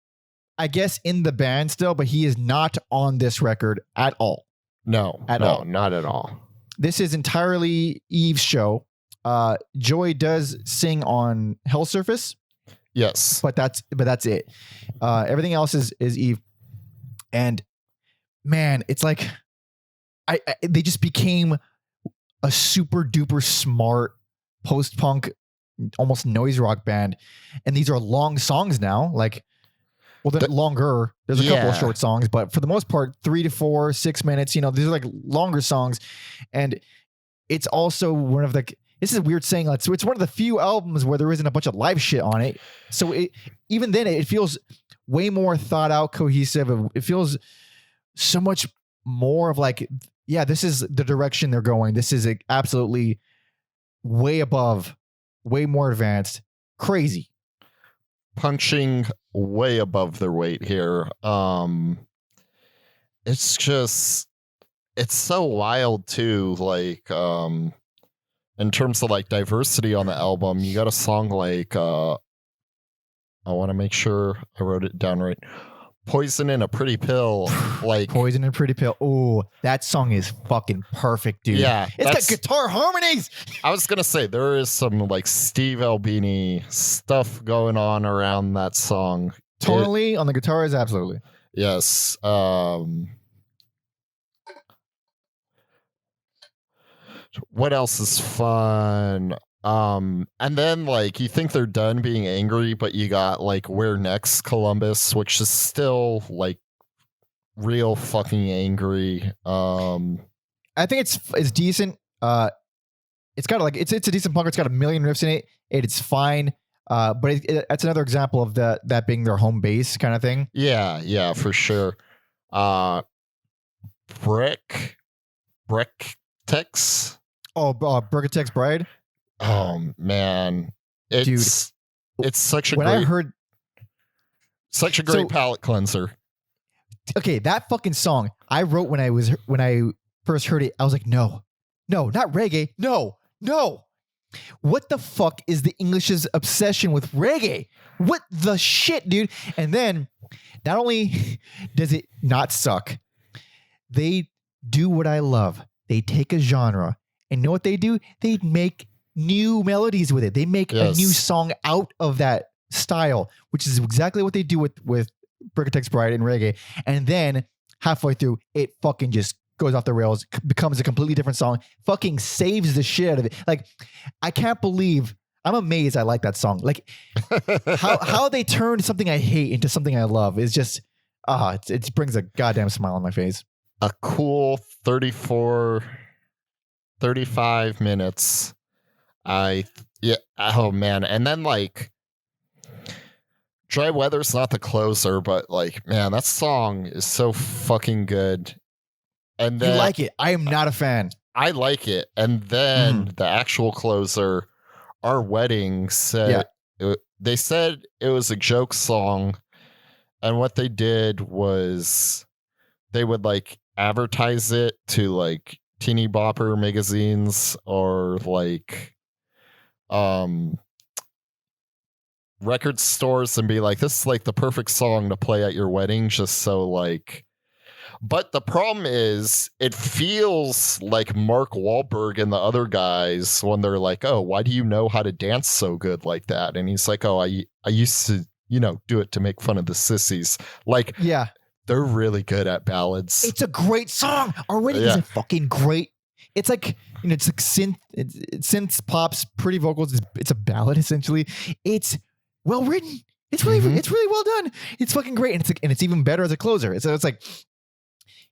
I guess, in the band still, but he is not on this record at all. No, not at all. This is entirely Eve's show. Joy does sing on Hell Surface. Yes, but that's it. Everything else is Eve, and man, it's like they just became a super duper smart post punk, almost noise rock band, and these are long songs now. Like, well, they're longer. There's a couple of short songs, but for the most part, 3 to 4, 6 minutes. These are like longer songs, and it's also one of the. This is weird saying that. So it's one of the few albums where there isn't a bunch of live shit on it. So even then, it feels way more thought out, cohesive. It feels so much more of like, yeah, this is the direction they're going. This is absolutely way above, way more advanced, crazy. Punching way above their weight here. It's just, it's so wild too. Like, in terms of like diversity on the album, you got a song like, I want to make sure I wrote it down right. Poison in a Pretty Pill. Like Poison and Pretty Pill. Oh, that song is fucking perfect, dude. Yeah, it's got guitar harmonies. I was gonna say there is some like Steve Albini stuff going on around that song. Tonally on the guitars, absolutely. Yes. What else is fun? And then like you think they're done being angry, but you got like Where Next Columbus, which is still like real fucking angry. I think it's decent. It's got like it's a decent punk. It's got a million riffs in it. It's fine. But that's another example of that being their home base kind of thing. Yeah, for sure. Tex. Oh, Brickatech's Bride. Oh man, it's such a when great. I heard such a great palate cleanser. Okay, that fucking song I wrote when I first heard it. I was like, no, not reggae. No. What the fuck is the English's obsession with reggae? What the shit, dude? And then, not only does it not suck, they do what I love. They take a genre, and know what they do? They make new melodies with it. They make a new song out of that style, which is exactly what they do with Brickatech's Bride and reggae. And then halfway through, it fucking just goes off the rails, becomes a completely different song, fucking saves the shit out of it. Like, I can't believe, I'm amazed I like that song. Like, how they turned something I hate into something I love is just, it brings a goddamn smile on my face. A cool 35 minutes. Oh man. And then like, Dry Weather's not the closer, but like, man, that song is so fucking good. And then, you like it? I am not a fan. I like it. And then the actual closer, Our Wedding, they said it was a joke song. And what they did was they would like advertise it to like teeny bopper magazines or like record stores and be like, this is like the perfect song to play at your wedding, just so like. But the problem is it feels like Mark Wahlberg and the other guys when they're like, oh, why do you know how to dance so good like that? And he's like, oh, I used to, do it to make fun of the sissies. Like, yeah, they're really good at ballads. It's a great song. Our Wedding is a fucking great. It's like, it's like synth pops, pretty vocals. It's a ballad essentially. It's well written. It's really, it's really well done. It's fucking great, and it's even better as a closer. It's like,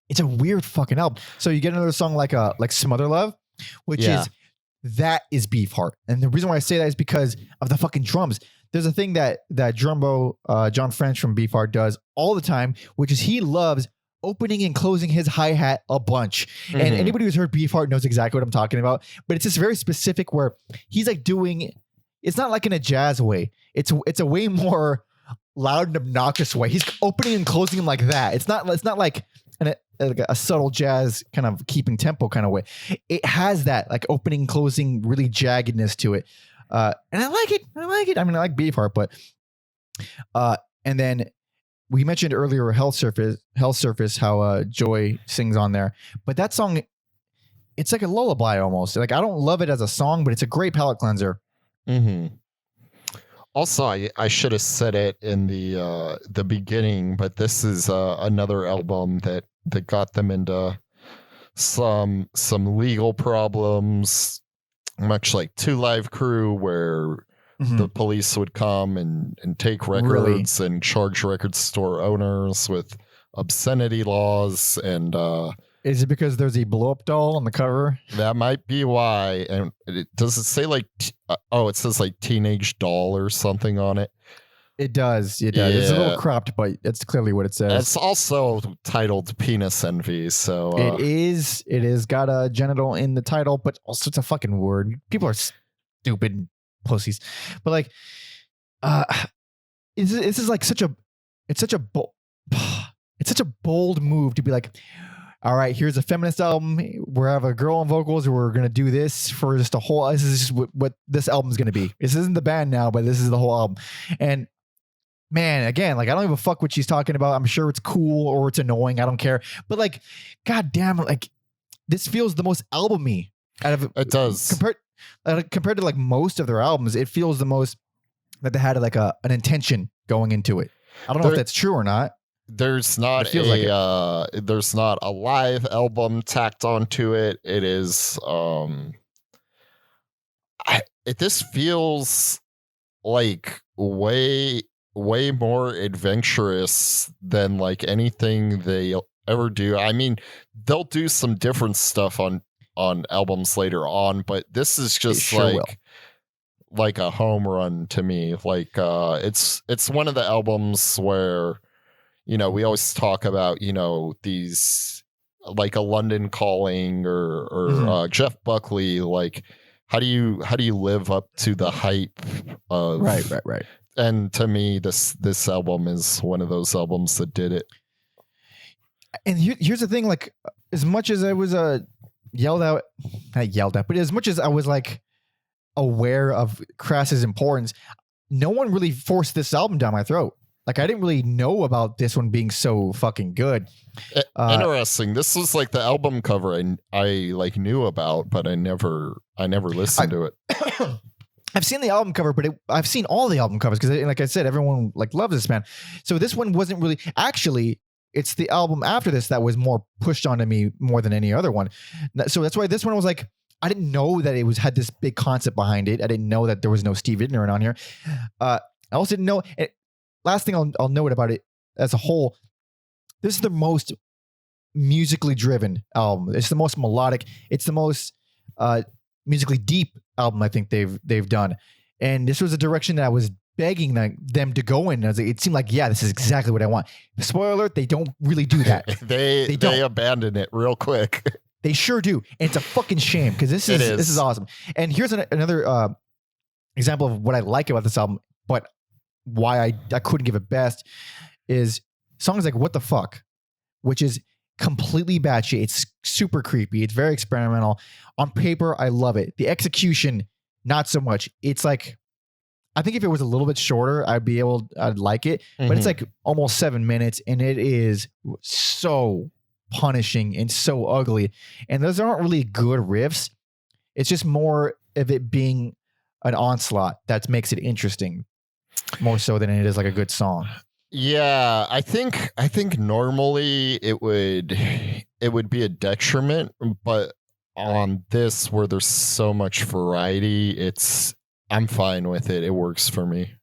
it's a weird fucking album. So you get another song like Smother Love, which is Beefheart, and the reason why I say that is because of the fucking drums. There's a thing that Drumbo John French from Beefheart does all the time, which is he loves opening and closing his hi-hat a bunch. And anybody who's heard Beefheart knows exactly what I'm talking about. But it's just very specific where he's like doing. It's not like in a jazz way. It's a way more loud and obnoxious way. He's opening and closing them like that. It's not like a subtle jazz kind of keeping tempo kind of way. It has that like opening, closing, really jaggedness to it. And I like it. I mean, I like Beefheart, but and then we mentioned earlier Hell Surface, how Joy sings on there. But that song, it's like a lullaby almost. Like, I don't love it as a song, but it's a great palate cleanser. Also, I should have said it in the beginning, but this is another album that got them into some legal problems, much like Two Live Crew, where the police would come and take records and charge record store owners with obscenity laws. And is it because there's a blow up doll on the cover? That might be why. And does it say like it says like teenage doll or something on it? It does. Yeah. It's a little cropped, but that's clearly what it says. It's also titled Penis Envy. So it is. It is got a genital in the title, but also it's a fucking word. People are stupid pussies. But like, this is like such a bold move to be like, all right, here's a feminist album. We have a girl on vocals. We're going to do this for just a whole, this is just what this album's going to be. This isn't the band now, but this is the whole album. And man, again, like I don't give a fuck what she's talking about. I'm sure it's cool or it's annoying. I don't care. But like, god damn it, like this feels the most albumy out of It does. Compared to like most of their albums. It feels the most that they had like an intention going into it. I don't know if that's true or not. There's not there's not a live album tacked onto it. It is this feels like way more adventurous than like anything they ever do. I mean, they'll do some different stuff on albums later on, but this is just like a home run to me. Like it's one of the albums where, you know, we always talk about, you know, these like a London Calling or Jeff Buckley. Like, how do you live up to the hype of right? And to me, this album is one of those albums that did it. And here's the thing: like, as much as I was not yelled out, but as much as I was like aware of Crass's importance, no one really forced this album down my throat. Like I didn't really know about this one being so fucking good. Interesting. This was like the album cover I like knew about, but I never listened to it. I've seen the album cover, but I've seen all the album covers because, like I said, everyone like loves this band. So this one wasn't really. Actually, it's the album after this that was more pushed onto me more than any other one. So that's why this one was like, I didn't know that it had this big concept behind it. I didn't know that there was no Steve Ignorant on here. I also didn't know. Last thing I'll note about it as a whole, this is the most musically driven album. It's the most melodic. It's the most musically deep album I think they've done. And this was a direction that I was begging them to go in. It seemed like, yeah, this is exactly what I want. Spoiler alert, they don't really do that. they abandon it real quick. They sure do. And it's a fucking shame because this is awesome. And here's another example of what I like about this album, but why I couldn't give it best is songs like What the Fuck, which is completely batshit. It's super creepy. It's very experimental. On paper, I love it. The execution, not so much. It's like, I think if it was a little bit shorter, I'd like it. But it's like almost 7 minutes and it is so punishing and so ugly. And those aren't really good riffs. It's just more of it being an onslaught that makes it interesting. More so than it is like a good song. Yeah, I think normally it would be a detriment, but on this where there's so much variety, I'm fine with it. It works for me.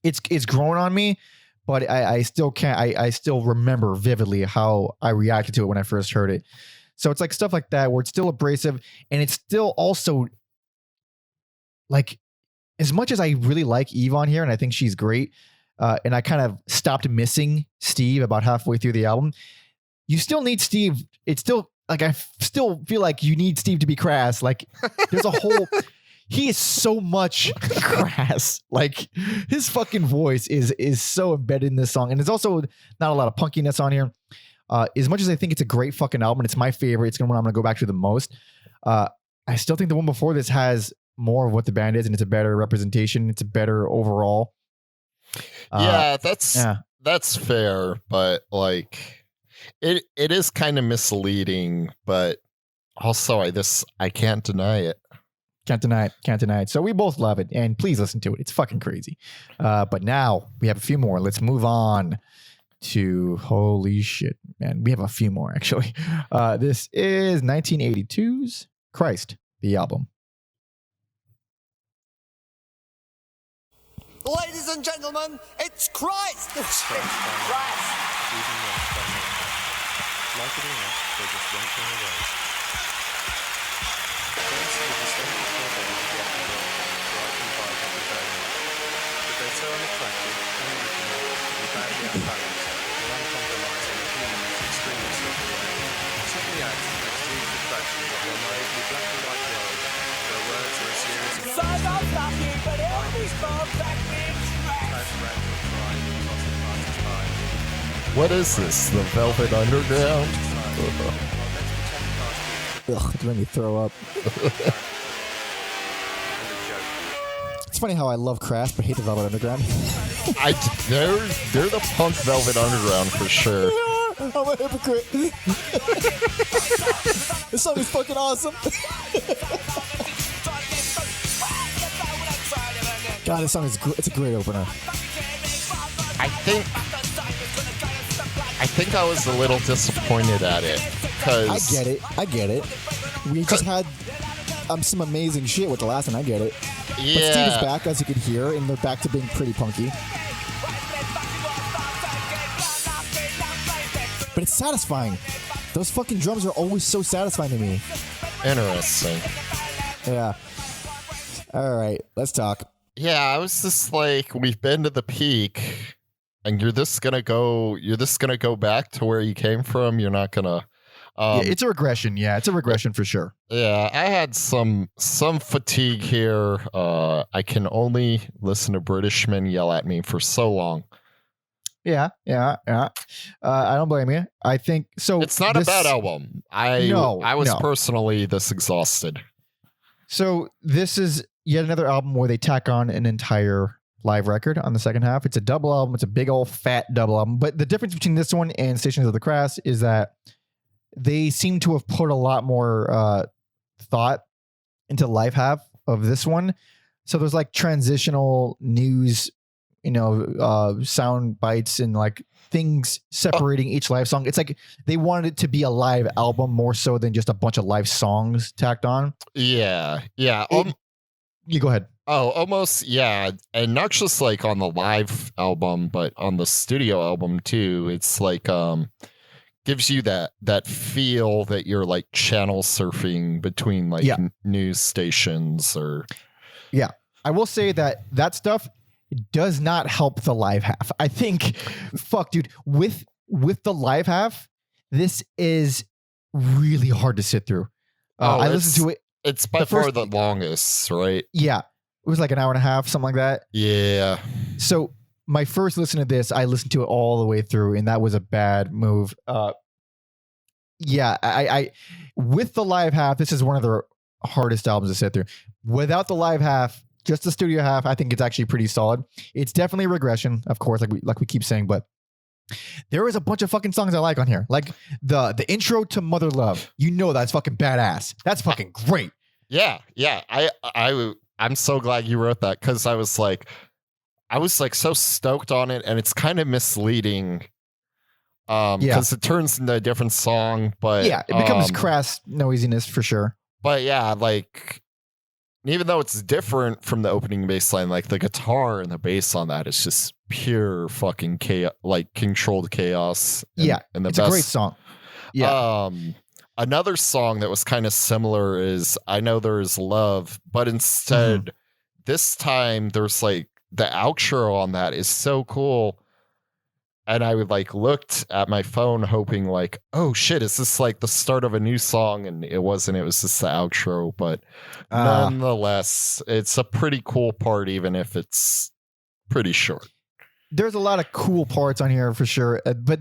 It's grown on me, but I still can't. I still remember vividly how I reacted to it when I first heard it. So it's like stuff like that where it's still abrasive and it's still also like. As much as I really like Eve on here, and I think she's great, and I kind of stopped missing Steve about halfway through the album, you still need Steve. It's still like, I still feel like you need Steve to be Crass. Like there's a whole, he is so much Crass. Like his fucking voice is so embedded in this song. And there's also not a lot of punkiness on here. As much as I think it's a great fucking album, and it's my favorite, it's the one I'm going to go back to the most. I still think the one before this has more of what the band is, and it's a better representation. It's a better overall. That's fair, but like it is kind of misleading, but also I can't deny it. Can't deny it. So we both love it, and please listen to it. It's fucking crazy. But now we have a few more. Let's move on to, holy shit, man. We have a few more actually. This is 1982's Christ, the album. Ladies and gentlemen, it's Christ! It's Christ! Even more funny. Like it or not, they just won't go away. First, with the same trouble to get them all, bright and vibrant and varied. But they're so unattractive, unoriginal, and badly unbalanced, and uncompromising that humans extremely simple way. Simply adds to the extreme attraction of their naively black and white world, their words are a series of What is this? The Velvet Underground? Ugh, it made me throw up. It's funny how I love Crass but hate the Velvet Underground. They're the punk Velvet Underground for sure. I'm a hypocrite. This song is fucking awesome. God, this song is it's a great opener. I think I was a little disappointed at it because I get it. We just had some amazing shit with the last one. I get it. Yeah. But Steve is back, as you can hear, and they're back to being pretty punky. But it's satisfying. Those fucking drums are always so satisfying to me. Interesting. Yeah. All right, let's talk. Yeah, I was just like, we've been to the peak, and you're just gonna go back to where you came from. You're not gonna. Yeah, it's a regression. Yeah, it's a regression for sure. Yeah, I had some fatigue here. I can only listen to British men yell at me for so long. Yeah. I don't blame you. I think so. It's not a bad album. I was personally this exhausted. So this is yet another album where they tack on an entire live record on the second half. It's a double album. It's a big old fat double album. But the difference between this one and Stations of the Crass is that they seem to have put a lot more thought into the live half of this one. So there's like transitional news, sound bites and like things separating each live song. It's like they wanted it to be a live album more so than just a bunch of live songs tacked on. Yeah. You go ahead. Oh, almost, yeah. And not just like on the live album, but on the studio album too. It's like gives you that feel that you're like channel surfing between like news stations or. Yeah, I will say that stuff does not help the live half. I think, fuck, dude, with the live half, this is really hard to sit through. I listened to it. It's by far the longest, right? Yeah, it was like an hour and a half, something like that. Yeah. So my first listen to this, I listened to it all the way through, and that was a bad move. Yeah, I with the live half, this is one of the hardest albums to sit through. Without the live half, just the studio half, I think it's actually pretty solid. It's definitely a regression, of course, like we keep saying, but there is a bunch of fucking songs I like on here. Like the intro to Mother Love. That's fucking badass. That's fucking great. Yeah. I'm so glad you wrote that because I was like so stoked on it, and it's kind of misleading. Because it turns into a different song, but yeah, it becomes crass noisiness for sure. But yeah, like even though it's different from the opening bass line, like the guitar and the bass on that is just pure fucking chaos, like controlled chaos. And it's a great song. Yeah. Another song that was kind of similar is I Know There's Love, but instead this time there's like the outro on that is so cool. And I would like looked at my phone hoping like, oh shit, is this like the start of a new song? And it wasn't. It was just the outro. But nonetheless, it's a pretty cool part, even if it's pretty short. There's a lot of cool parts on here for sure. But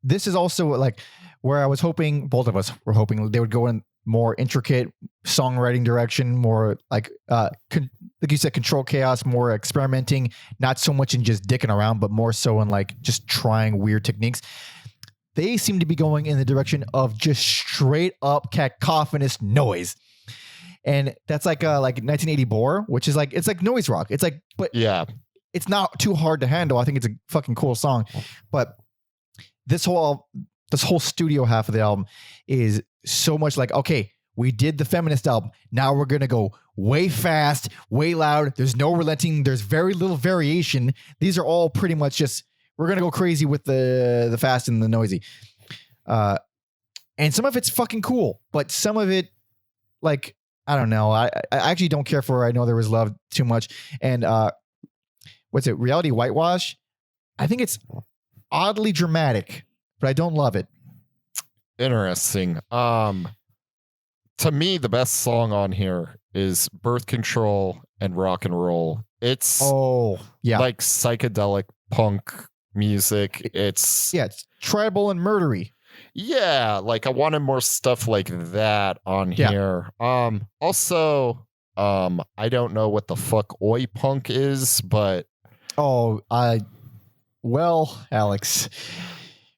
this is also like where I was hoping, both of us were hoping they would go in more intricate songwriting direction, more like you said, control chaos, more experimenting, not so much in just dicking around, but more so in like just trying weird techniques. They seem to be going in the direction of just straight up cacophonous noise. And that's like 1980 Bore, which is like, it's like noise rock. It's like, but yeah, it's not too hard to handle. I think it's a fucking cool song, but this whole studio half of the album is so much like, okay, we did the feminist album. Now we're going to go way fast, way loud. There's no relenting. There's very little variation. These are all pretty much just, we're going to go crazy with the fast and the noisy. And some of it's fucking cool, but some of it, like, I don't know. I actually don't care for I Know There Was Love too much. And what's it? Reality Whitewash. I think it's oddly dramatic, but I don't love it. Interesting. To me, the best song on here is Birth Control and Rock and Roll. It's like psychedelic punk music. It's tribal and murdery. Yeah, like I wanted more stuff like that on here. Also, I don't know what the fuck oi punk is, but Oh, well, Alex,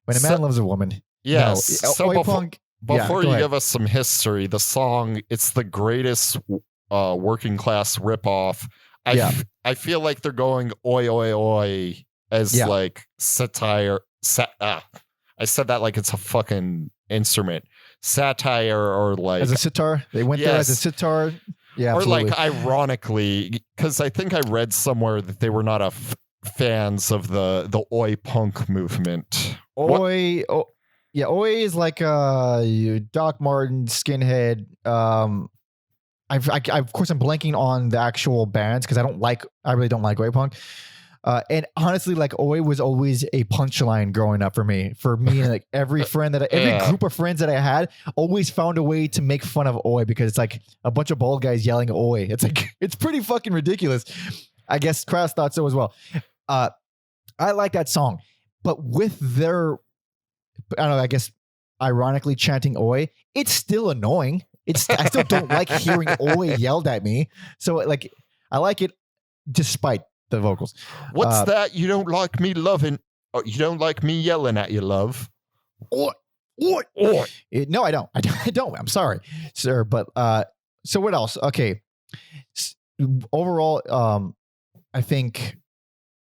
when a man loves a woman. Yes. No, So Oi Punk. before go you ahead. give us some history, the song, it's the greatest working class ripoff. I feel like they're going oi, oi, oi as Yeah. like satire. I said that like it's a fucking instrument. Satire or like. As a sitar, they went there as a Yes. sitar. Yeah, or absolutely. like ironically, because I think I read somewhere that they were not fans of the oi punk movement. Oi, yeah, Oi is like Doc Martin, Skinhead. Of course I'm blanking on the actual bands because I really don't like Oi Punk. And honestly, like Oi was always a punchline growing up for me. And like every group of friends that I had always found a way to make fun of Oi because it's like a bunch of bald guys yelling Oi. It's like it's pretty fucking ridiculous. I guess Crass thought so as well. I like that song, but with their, I don't know, I guess ironically chanting Oi, it's still annoying. I still don't like hearing Oi yelled at me. So like, I like it despite the vocals. What's that? You don't like me loving? Oh, you don't like me yelling at you, love? Oi. No, I don't. I don't. I'm sorry, sir. But so what else? Okay. Overall, I think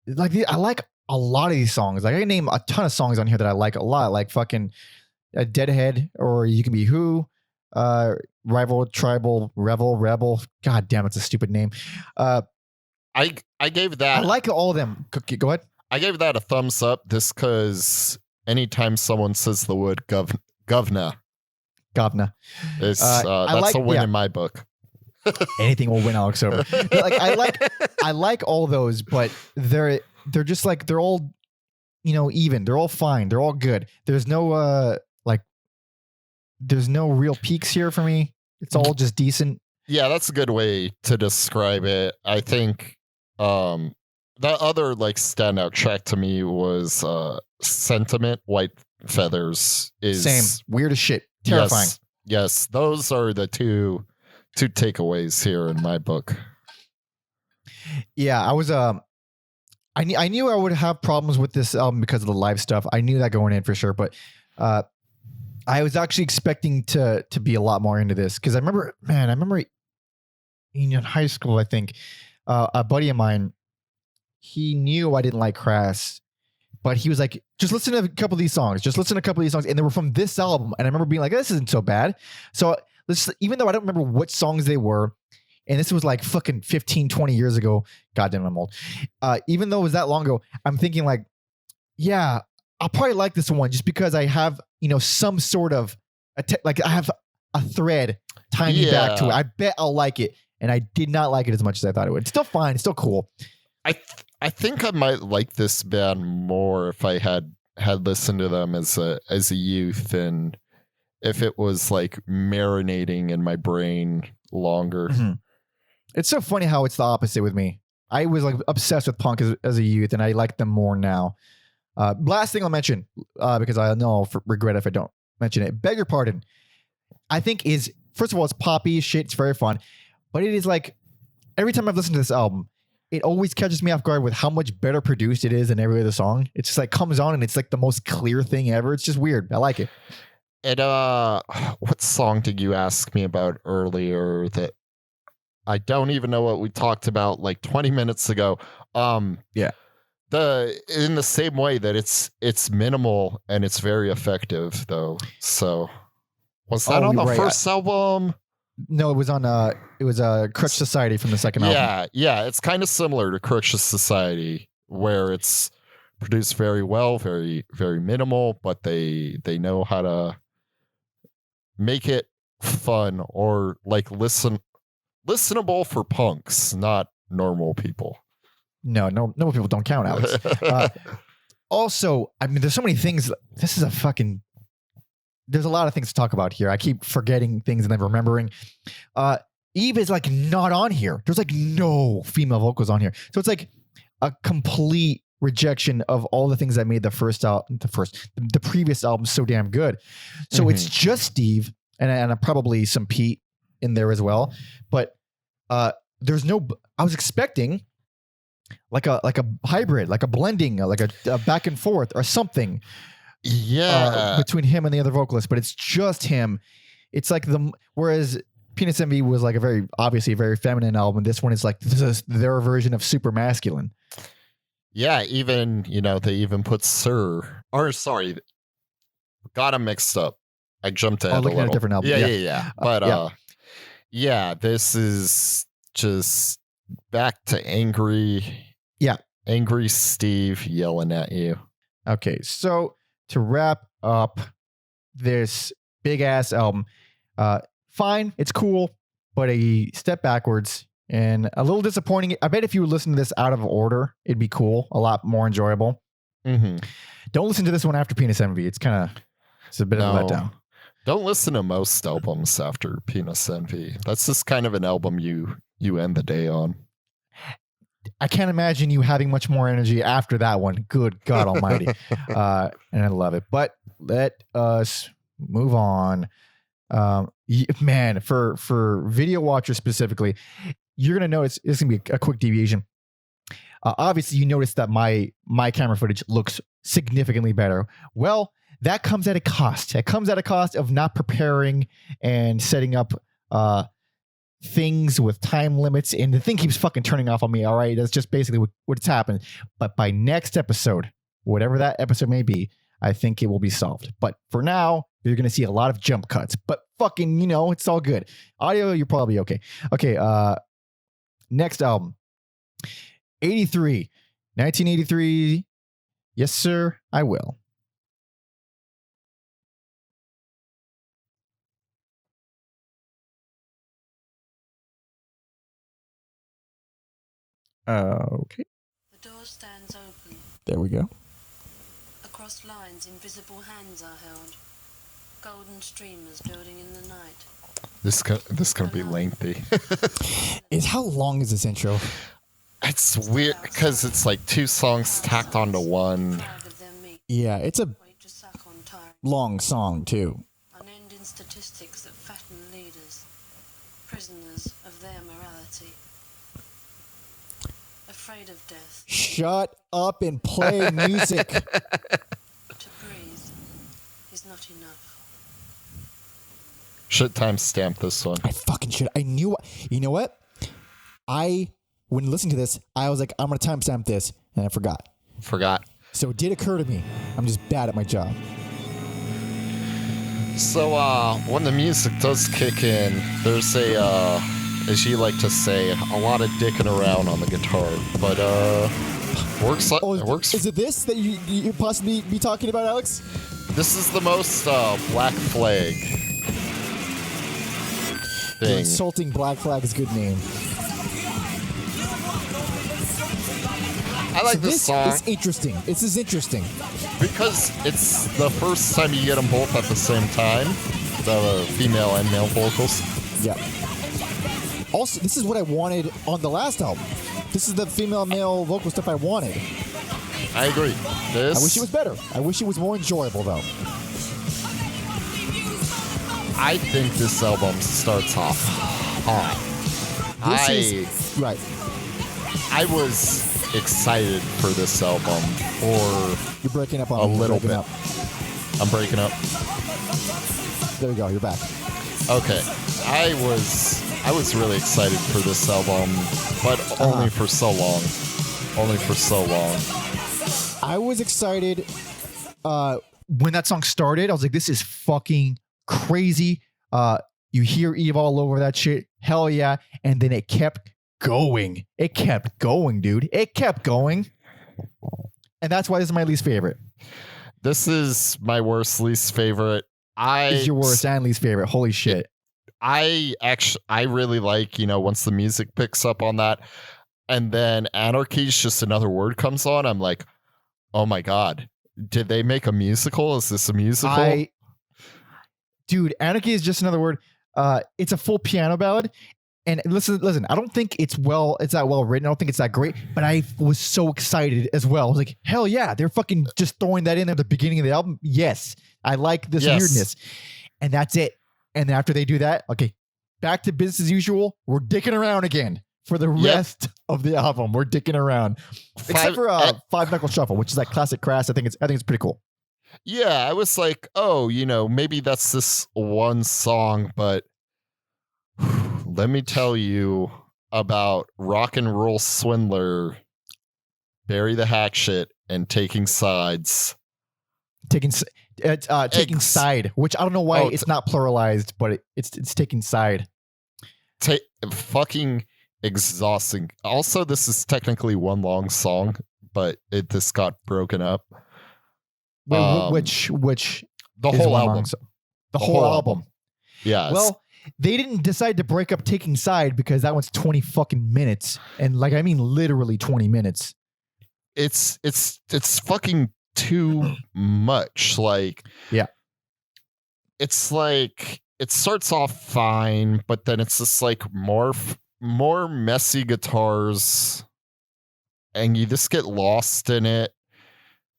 like I like a lot of these songs. Like I can name a ton of songs on here that I like a lot. Like fucking Deadhead, or You Can Be Who, Rival, Tribal, Revel, Rebel. God damn, it's a stupid name. I gave that. I like all of them. Go ahead. I gave that a thumbs up just because anytime someone says the word govna, I that's like- a win yeah. in my book. Anything will win Alex over. Like I like all those, but they're just like they're all, even. They're all fine. They're all good. There's no there's no real peaks here for me. It's all just decent. Yeah, that's a good way to describe it. I think that other like standout track to me was Sentiment, White Feathers is Same. Weird as shit. Terrifying. Yes, those are the two takeaways here in my book. Yeah, I was I knew I would have problems with this album because of the live stuff. I knew that going in for sure, but I was actually expecting to be a lot more into this because I remember in high school, I think a buddy of mine, he knew I didn't like Crass, but he was like, just listen to a couple of these songs. And they were from this album. And I remember being like, this isn't so bad. So even though I don't remember what songs they were, and this was like fucking 15, 20 years ago. Goddamn, I'm old. Even though it was that long ago, I'm thinking like, yeah, I'll probably like this one just because I have, some sort of, I have a thread tying me back to it. I bet I'll like it. And I did not like it as much as I thought it would. It's still fine. It's still cool. I think I might like this band more if I had listened to them as a youth and if it was like marinating in my brain longer. Mm-hmm. It's so funny how it's the opposite with me. I was like obsessed with punk as a youth, and I like them more now. Last thing I'll mention, because I know I'll regret if I don't mention it. Beg your pardon. I think is, first of all, it's poppy shit. It's very fun. But it is like, every time I've listened to this album, it always catches me off guard with how much better produced it is than every other song. It's just like comes on and it's like the most clear thing ever. It's just weird. I like it. And what song did you ask me about earlier that I don't even know what we talked about like 20 minutes ago? Yeah. In the same way that it's minimal and it's very effective though. So was that on the first album? No, it was on Crutch Society from the second album. Yeah, it's kind of similar to Crutch Society where it's produced very well, very very minimal, but they know how to make it fun or like listenable for punks, not normal people. No people don't count, Alex. Also, I mean, there's so many things. There's a lot of things to talk about here. I keep forgetting things and then remembering. Eve is like not on here. There's like no female vocals on here. So it's like a complete rejection of all the things that made the previous album so damn good. So it's just Steve and probably some Pete in there as well. But I was expecting like a hybrid, like a blending, like a back and forth or something. Between him and the other vocalist, but it's just him. It's like whereas Penis Envy was like obviously a very feminine album. This one is like their version of super masculine. Yeah, even they even put got him mixed up. I jumped ahead looking a little. at a different album. Yeah. But this is just back to angry Steve yelling at you. Okay, so to wrap up this big ass album, fine, it's cool, but a step backwards and a little disappointing. I bet if you would listen to this out of order, it'd be cool, a lot more enjoyable. Mm-hmm. Don't listen to this one after Penis Envy. It's a bit of a letdown. Don't listen to most albums after Penis Envy. That's just kind of an album you end the day on. I can't imagine you having much more energy after that one. Good God Almighty. And I love it. But let us move on. Man, for video watchers specifically, you're going to notice it's going to be a quick deviation. Obviously, you notice that my camera footage looks significantly better. Well, that comes at a cost. It comes at a cost of not preparing and setting up things with time limits, and the thing keeps fucking turning off on me. All right, that's just basically what's happened. But by next episode, whatever that episode may be, I think it will be solved. But for now, you're gonna see a lot of jump cuts. But fucking, it's all good. Audio, you're probably okay. Okay, next album, 1983. Yes, sir, I will. Okay. The door stands open. There we go. Across lines, invisible hands are held. Golden streamers building in the night. This gonna be lengthy. How long is this intro? It's weird because it's like two songs tacked onto one. Yeah, it's a long song too. Unending statistics that fatten leaders, prisoners of their morality. Afraid of death. Shut up and play music. To breathe is not enough. Should timestamp this one. I fucking should. I knew. You know what? When listening to this, I was like, I'm going to timestamp this, and I forgot. So it did occur to me. I'm just bad at my job. So when the music does kick in, there's as you like to say, a lot of dicking around on the guitar, but works. Works. Is it this that you possibly be talking about, Alex? This is the most Black Flag thing. Insulting Black Flag is a good name. I like this song. It's interesting. This is interesting because it's the first time you get them both at the same time, the female and male vocals. Yeah. Also, this is what I wanted on the last album. This is the female-male vocal stuff I wanted. I agree. I wish it was better. I wish it was more enjoyable, though. I think this album starts off hot. Right. I was excited for this album, or you're breaking up on a me. little bit. I'm breaking up. There we go. You're back. Okay. I was really excited for this album, but only for so long. I was excited when that song started. I was like, this is fucking crazy. You hear Eve all over that shit. Hell yeah. And then it kept going. It kept going, dude. It kept going. And that's why this is my least favorite. This is my least favorite. It's your worst and least favorite. Holy shit. I really like, once the music picks up on that and then anarchy's just another word comes on. I'm like, oh my God, did they make a musical? Is this a musical? Dude, anarchy is just another word. It's a full piano ballad. And listen, I don't think it's that well written. I don't think it's that great, but I was so excited as well. I was like, hell yeah, they're fucking just throwing that in there at the beginning of the album. Yes, I like this weirdness. And that's it. And after they do that, okay, back to business as usual. We're dicking around again. for the rest of the album. We're dicking around, except for Five Knuckle Shuffle, which is like classic Crass. I think it's pretty cool. Yeah, I was like, oh, maybe that's this one song, but let me tell you about Rock and Roll Swindler, Bury the Hack Shit, and Taking Sides. Taking side, which I don't know why it's not pluralized, but it's taking side. Fucking exhausting. Also, this is technically one long song, but this got broken up. Which the whole album. The whole album. Yeah. Well, they didn't decide to break up Taking Side because that one's 20 fucking minutes, and like I mean literally 20 minutes. It's fucking too much. Like, yeah, it's like it starts off fine, but then it's just like more messy guitars, and you just get lost in it.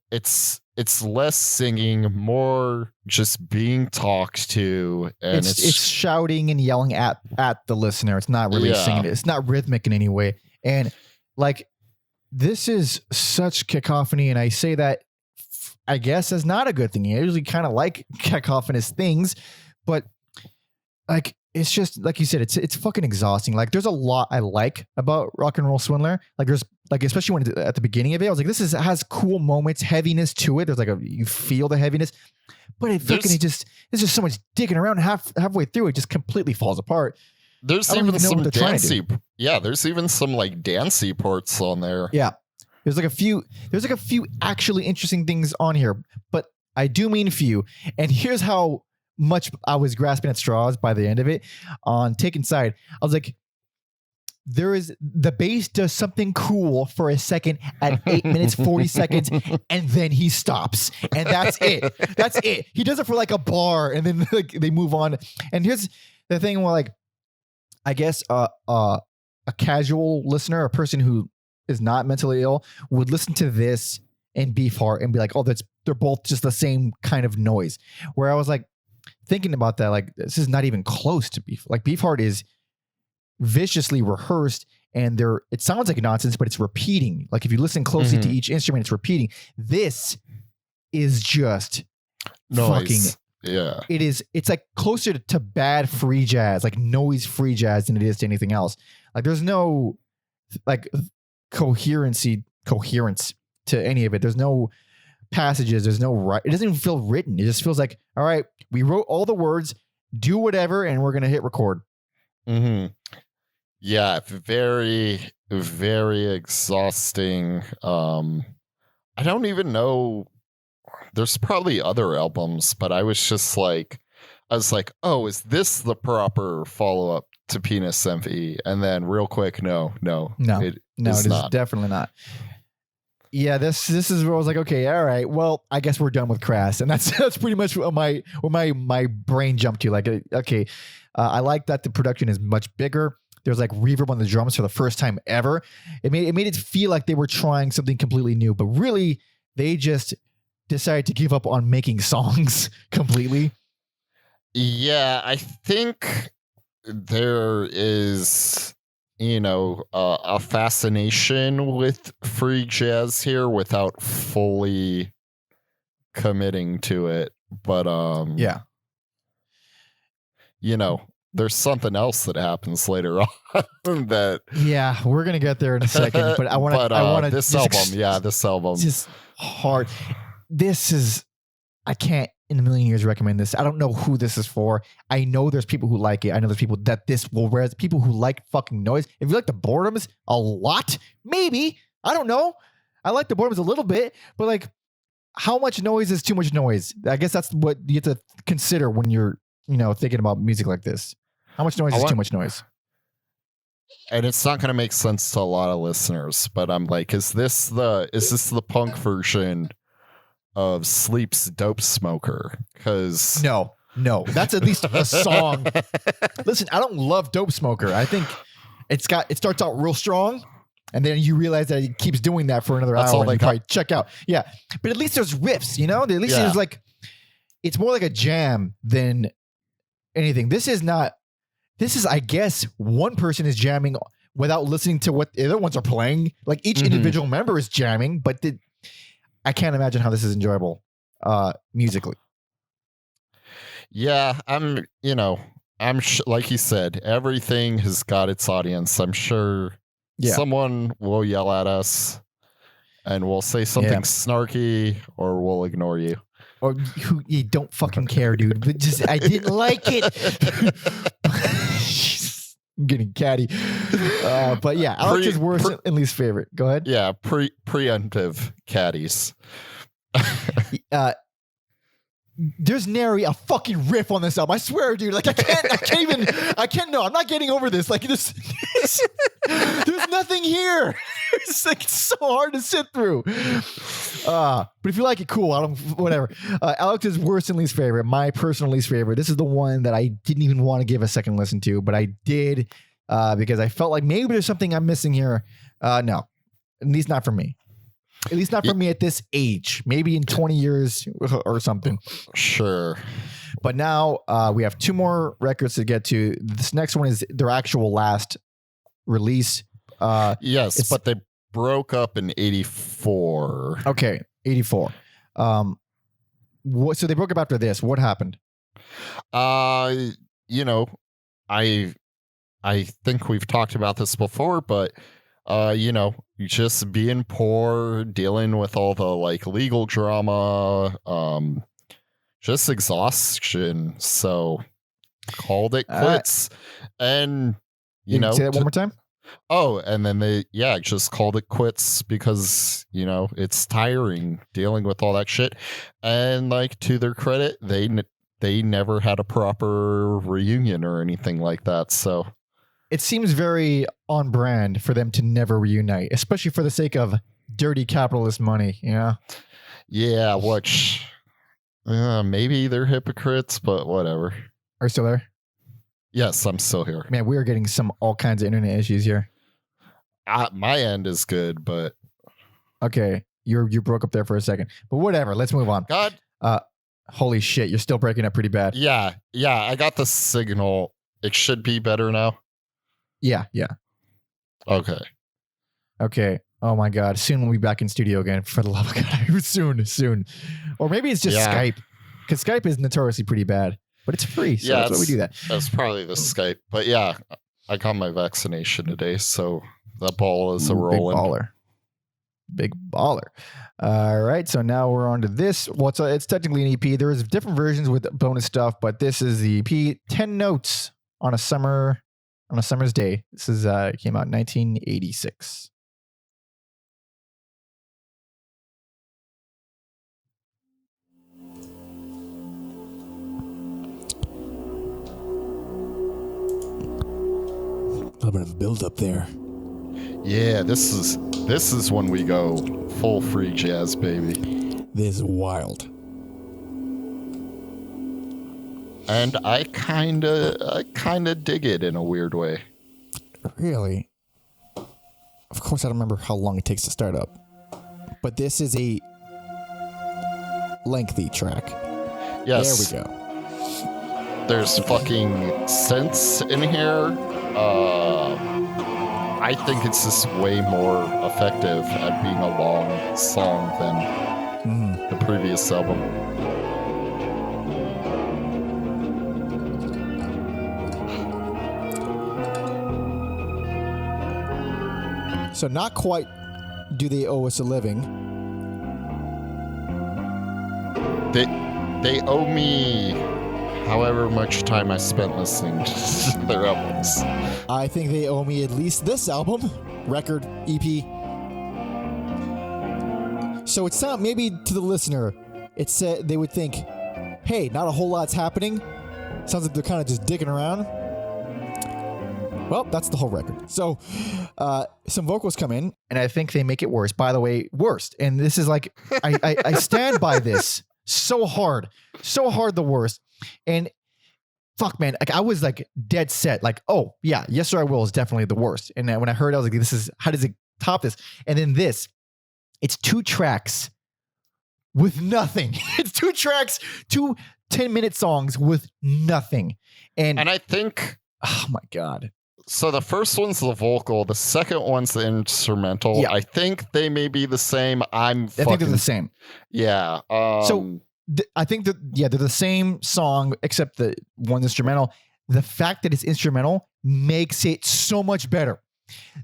It's less singing, more just being talked to, and it's shouting and yelling at the listener. It's not really singing. It's not rhythmic in any way, and like this is such cacophony, and I say that I guess is not a good thing. I usually kind of like cacophonous things, but like it's just like you said, it's fucking exhausting. Like there's a lot I like about Rock and Roll Swindler. Like there's like, especially when at the beginning of it, I was like, this has cool moments, heaviness to it. There's like you feel the heaviness, but there's just so much digging around. Halfway through, it just completely falls apart. There's even some dancey. Yeah, there's even some like dancey parts on there. Yeah. There's like a few actually interesting things on here, but I do mean few. And here's how much I was grasping at straws by the end of it. On Taking Side, I was like, the bass does something cool for a second at 8 minutes 40 seconds, and then he stops, and that's it. That's it. He does it for like a bar, and then like they move on. And here's the thing: where like, I guess a casual listener, a person who is not mentally ill, would listen to this and Beefheart and be like, oh, they're both just the same kind of noise. Where I was like thinking about that, like this is not even close to Beefheart is viciously rehearsed, and it sounds like nonsense, but it's repeating. Like if you listen closely to each instrument, it's repeating. This is just noise. Fucking it's like closer to bad free jazz, like noise free jazz, than it is to anything else. Like there's no like coherence to any of it. There's no passages, there's no it doesn't even feel written. It just feels like, all right, we wrote all the words, do whatever, and we're gonna hit record. Yeah, very, very exhausting. I don't even know. There's probably other albums, but I was like, oh, is this the proper follow-up to Penis Envy? And then real quick, no, it is definitely not. Yeah, this is where I was like, okay, all right, well, I guess we're done with Crass, and that's pretty much what my brain jumped to. Like, okay, I like that the production is much bigger. There's like reverb on the drums for the first time ever. It made it feel like they were trying something completely new, but really they just decided to give up on making songs completely. Yeah, I think there is, a fascination with free jazz here without fully committing to it. But yeah, there's something else that happens later on that. Yeah, we're gonna get there in a second. But I want to. This album, just hard. I can't in a million years recommend this. I don't know who this is for. I know there's people who like it. I know there's people that this will wear. People who like fucking noise. If you like the Boredoms a lot, maybe. I don't know. I like the Boredoms a little bit, but like, how much noise is too much noise? I guess that's what you have to consider when you're, thinking about music like this. How much noise is too much noise? And it's not going to make sense to a lot of listeners, but I'm like, is this the punk version of Sleep's Dope Smoker? Because no, that's at least a song. Listen, I don't love Dope Smoker. I think it starts out real strong, and then you realize that it keeps doing that for another hour, and you probably check out. Yeah, but at least there's riffs, At least there's like, it's more like a jam than anything. This is, I guess, one person is jamming without listening to what the other ones are playing. Like each individual member is jamming, but I can't imagine how this is enjoyable musically. Yeah, like you said, everything has got its audience. I'm sure someone will yell at us and we'll say something snarky or we'll ignore you. Or you don't fucking care, dude. But just I didn't like it. I'm getting catty. But yeah, Alex's worst and least favorite. Go ahead. Yeah, preemptive caddies. There's nary a fucking riff on this album. I swear, dude. Like I can't. No, I'm not getting over this. Like there's nothing here. It's like it's so hard to sit through. But if you like it, cool. I don't. Whatever. Alex's worst and least favorite. My personal least favorite. This is the one that I didn't even want to give a second listen to, but I did because I felt like maybe there's something I'm missing here. No, at least not for me. At least not for me at this age. Maybe in 20 years or something. Sure. But now we have 2 more records to get to. This next one is their actual last release. Yes, but they broke up in 84. Okay, 84. So they broke up after this. What happened? I think we've talked about this before, but just being poor, dealing with all the like legal drama, just exhaustion. So called it quits. And say that one more time. Oh, and then they just called it quits because it's tiring dealing with all that shit. And like to their credit, they never had a proper reunion or anything like that. So it seems very on brand for them to never reunite, especially for the sake of dirty capitalist money. Yeah, which maybe they're hypocrites, but whatever. Are you still there? Yes, I'm still here. Man, we are getting all kinds of internet issues here. My end is good, but okay, you broke up there for a second, but whatever. Let's move on. God, holy shit, you're still breaking up pretty bad. Yeah, I got the signal. It should be better now. Yeah. Okay. Oh my God. Soon we'll be back in studio again. For the love of God. Soon. Or maybe it's just Skype. Because Skype is notoriously pretty bad. But it's free. So that's why we do that. That's probably the Skype. But yeah, I got my vaccination today. So that ball is a rolling. Big baller. All right. So now we're on to this. Well, it's technically an EP. There's different versions with bonus stuff. But this is the EP. 10 Notes on a Summer's Day. This is came out in 1986. A little bit of a build up there. Yeah, this is when we go full free jazz, baby. This is wild. And I kind of dig it in a weird way. Really? Of course, I don't remember how long it takes to start up. But this is a lengthy track. Yes. There we go. There's fucking synths in here. I think it's just way more effective at being a long song than the previous album. So not quite do they owe us a living. They owe me however much time I spent listening to their albums. I think they owe me at least this album, record, EP. So it's not, maybe to the listener, it's they would think, hey, not a whole lot's happening. Sounds like they're kind of just digging around. Well, that's the whole record. So some vocals come in, and I think they make it worse. By the way, worst. And this is like, I stand by this so hard, the worst. And fuck, man, like I was like dead set, like, oh yeah, Yes Sir I Will is definitely the worst. And then when I heard it, I was like, how does it top this? And then it's 2 tracks with nothing. It's 2 tracks, 2 10-minute songs with nothing. And I think, oh my God. So the first one's the vocal, the second one's the instrumental. Yeah. I think they may be the same. I think they're the same. Yeah. So I think that they're the same song except the one's instrumental. The fact that it's instrumental makes it so much better.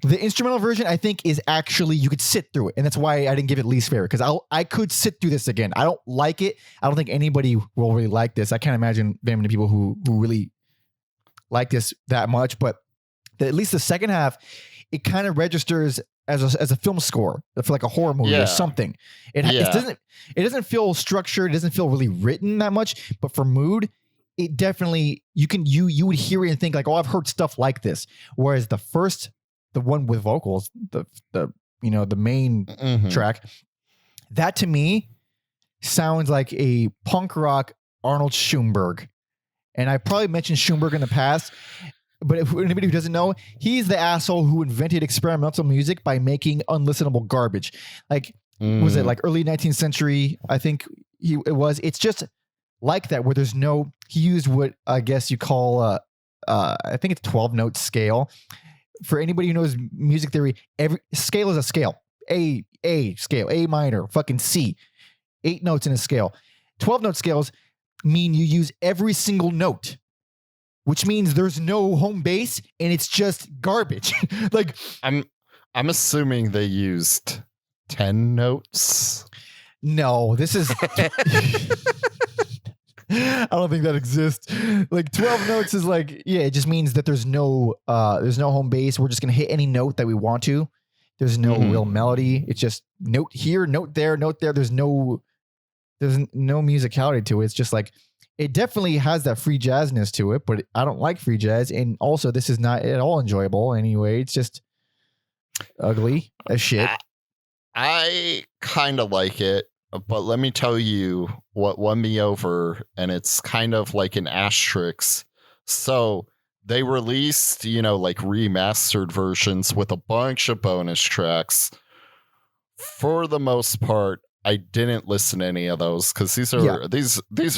The instrumental version, I think, is actually you could sit through it, and that's why I didn't give it least favorite because I could sit through this again. I don't like it. I don't think anybody will really like this. I can't imagine very many people who really like this that much, but at least the second half, it kind of registers as a film score for like a horror movie or something. It doesn't feel structured. It doesn't feel really written that much, but for mood, it definitely you would hear it and think like, oh, I've heard stuff like this. Whereas the one with vocals, the main track, that to me sounds like a punk rock Arnold Schoenberg. And I probably mentioned Schoenberg in the past, but if anybody who doesn't know, he's the asshole who invented experimental music by making unlistenable garbage. Like, was it like early 19th century? I think it was. It's just like that where there's no, he used what I guess you call, I think it's 12-note scale. For anybody who knows music theory, every scale is a scale. A scale, A minor, fucking C. 8 notes in a scale. 12-note scales mean you use every single note, which means there's no home base and it's just garbage. Like I'm assuming they used 10 notes. No, this is I don't think that exists. Like 12 notes is like, yeah, it just means that there's no home base. We're just gonna hit any note that we want to. There's no real melody. It's just note here, note there, note there. There's no musicality to it. It's just like it definitely has that free jazzness to it, but I don't like free jazz. And also this is not at all enjoyable anyway. It's just ugly as shit. I kind of like it. But let me tell you what won me over, and it's kind of like an asterisk. So they released, like remastered versions with a bunch of bonus tracks. For the most part, I didn't listen to any of those because these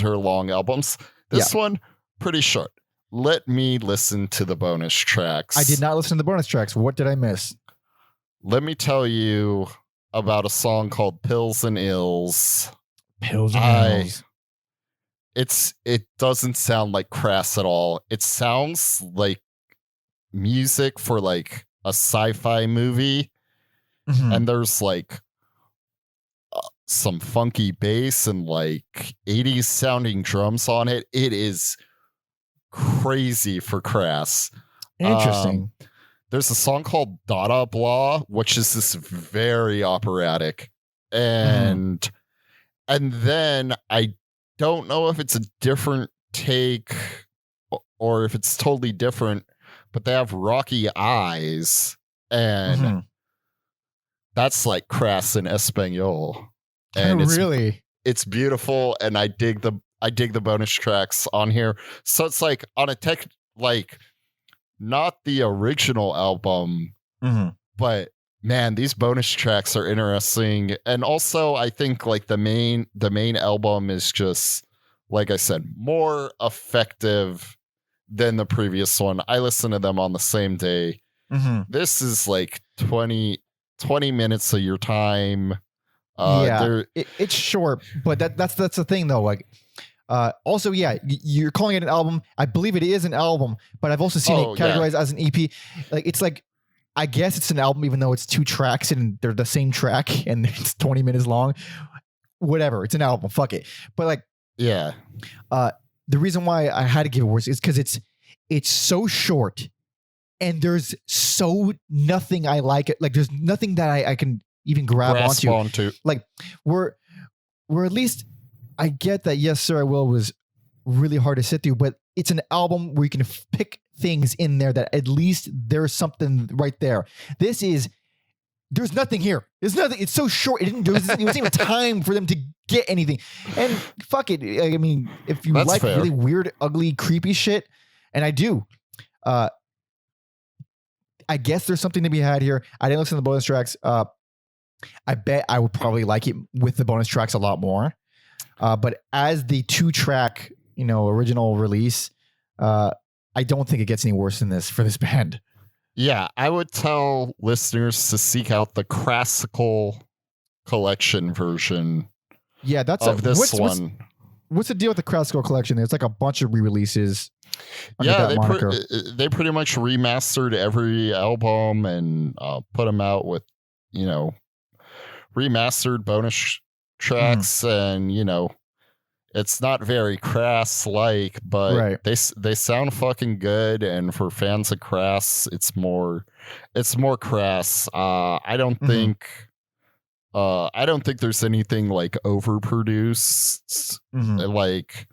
are long albums. This one, pretty short. Let me listen to the bonus tracks. I did not listen to the bonus tracks. What did I miss? Let me tell you about a song called Pills and Ills. Pills and Ills. It doesn't sound like Crass at all. It sounds like music for like a sci-fi movie. Mm-hmm. And there's like some funky bass and like 80s sounding drums on it. It is crazy for Crass. Interesting. There's a song called Dada Blah, which is this very operatic. And then I don't know if it's a different take or if it's totally different, but they have Rocky Eyes, and that's like Crass in Espanol. And it's beautiful, and I dig the bonus tracks on here. So it's like on a tech, like not the original album, but man, these bonus tracks are interesting. And also I think like the main album is just, like I said, more effective than the previous one. I listened to them on the same day. This is like 20 minutes of your time. It's short, but that's the thing though. Like, also, you're calling it an album. I believe it is an album, but I've also seen it categorized as an EP. Like, it's like, I guess it's an album, even though it's 2 tracks and they're the same track and it's 20 minutes long. Whatever, it's an album. Fuck it. But like, the reason why I had to give it worse is because it's so short, and there's so nothing I like it. Like, there's nothing that I can even grab onto. Like, we're at least. I get that, Yes Sir I Will was really hard to sit through, but it's an album where you can pick things in there that at least there's something right there. There's nothing here. There's nothing. It's so short. It wasn't even time for them to get anything. And fuck it. I mean, if you like really weird, ugly, creepy shit, and I do, I guess there's something to be had here. I didn't listen to the bonus tracks. I bet I would probably like it with the bonus tracks a lot more. But as the 2-track, original release, I don't think it gets any worse than this for this band. Yeah, I would tell listeners to seek out the classical collection version Yeah, that's of this what's, one. What's the deal with the Crass collection? There's like a bunch of re-releases. Under Yeah, that moniker. they pretty much remastered every album and put them out with, remastered bonus tracks, and it's not very Crass like, but they sound fucking good. And for fans of Crass, it's more Crass. I don't think there's anything like overproduced, like,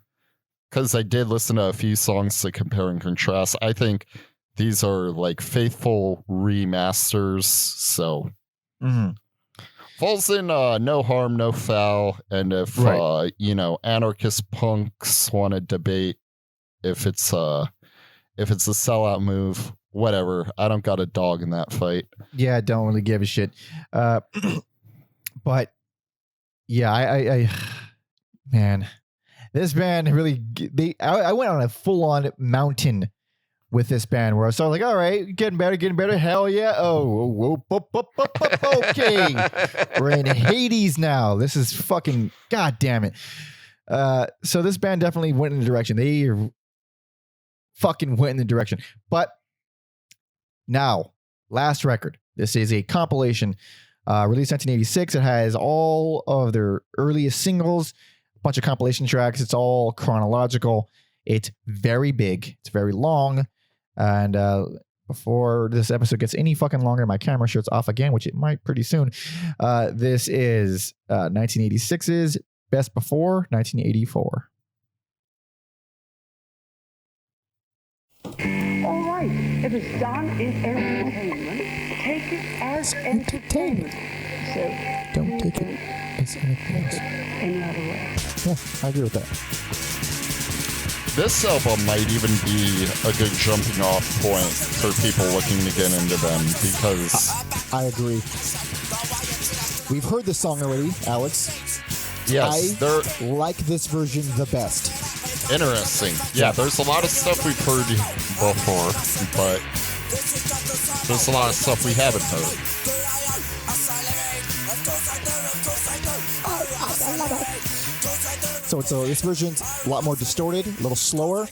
because I did listen to a few songs to compare and contrast. I think these are like faithful remasters. So falls in no harm, no foul. And if anarchist punks want to debate if it's a sellout move, whatever. I don't got a dog in that fight. Yeah, I don't really give a shit. But yeah, I man, this band really, I went on a full on mountain with this band where I started like, all right, getting better. Hell yeah. Okay. We're in Hades now. This is fucking, god damn it. So this band definitely went in the direction. They fucking went in the direction. But now, last record. This is a compilation released 1986. It has all of their earliest singles, a bunch of compilation tracks. It's all chronological. It's very big. It's very long. And before this episode gets any fucking longer, my camera shuts off again, which it might pretty soon. This is 1986's Best Before 1984. All right, if it's done in entertainment, take it as entertainment. So Don't take it as anything else. any other way. Yeah, I agree with that. This album might even be a good jumping off point for people looking to get into them, because I agree. We've heard this song already, Alex. yes, I they're like this version the best. interesting. Yeah, there's a lot of stuff we've heard before, but there's a lot of stuff we haven't heard. So this version's a lot more distorted, a little slower.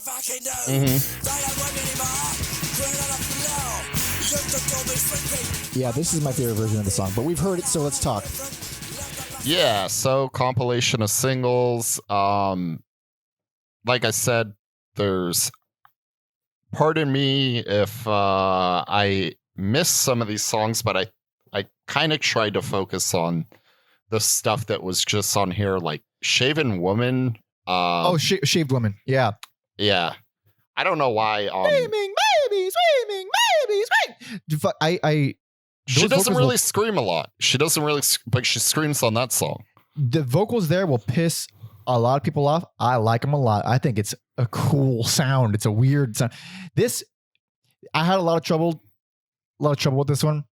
Yeah, this is my favorite version of the song, but we've heard it, so let's talk. Yeah, so compilation of singles. Like I said, there's, pardon me if I missed some of these songs, but I kind of tried to focus on the stuff that was just on here, like Shaven Woman. Shaved Woman. Yeah. Yeah. I don't know why. Screaming babies. She those doesn't vocals really scream a lot. She doesn't really, but she screams on that song. The vocals there will piss a lot of people off. I like them a lot. I think it's a cool sound. It's a weird sound. I had a lot of trouble with this one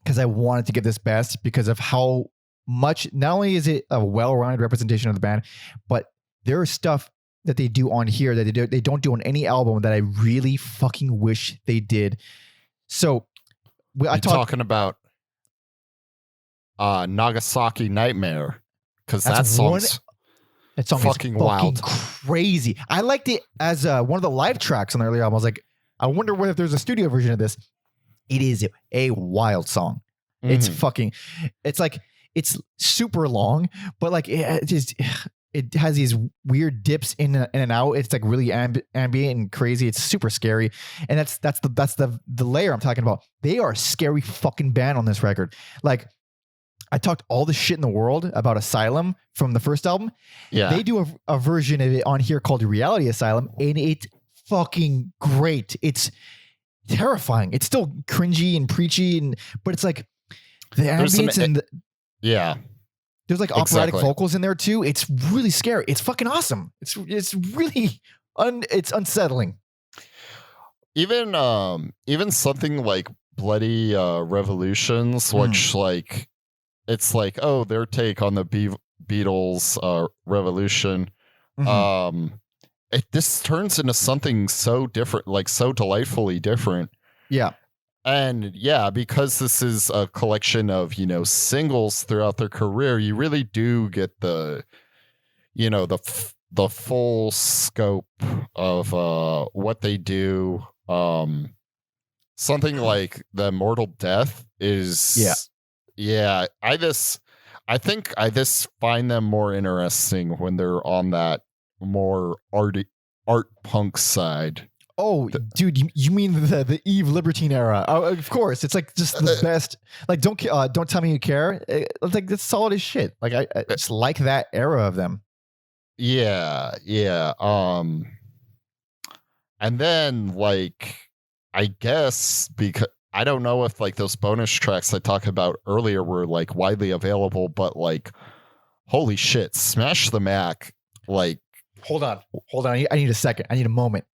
because I wanted to give this best because of how much, not only is it a well-rounded representation of the band, but there is stuff that they do on here that they don't do on any album that I really fucking wish they did. So I'm talking about Nagasaki Nightmare, because that song fucking wild, crazy. I liked it as one of the live tracks on the earlier album. I was like, I wonder if there's a studio version of this. It is a wild song. It's it's super long, but like it has these weird dips in and out. It's like really ambient and crazy. It's super scary. And that's the layer I'm talking about. They are a scary fucking band on this record. Like, I talked all the shit in the world about Asylum from the first album. Yeah. They do a version of it on here called Reality Asylum, and it's fucking great. It's terrifying. It's still cringy and preachy, but it's like the ambience and there's like operatic vocals in there too. It's really scary. It's fucking awesome. It's really it's unsettling. Even something like Bloody Revolutions, which like it's like, oh, their take on the Beatles Revolution. This turns into something so different, like so delightfully different. Yeah. And yeah, because this is a collection of, singles throughout their career, you really do get the, the full scope of what they do. Something like the Immortal Death is I think I just find them more interesting when they're on that more art punk side. Oh, dude, you mean the Eve Libertine era? Oh, of course, it's like just the best. Like, don't tell me you care. Like, it's solid as shit. Like, I just like that era of them. Yeah. And then, like, I guess because I don't know if like those bonus tracks I talked about earlier were like widely available, but like, holy shit, Smash the Mac! Like, hold on. I need a second. I need a moment.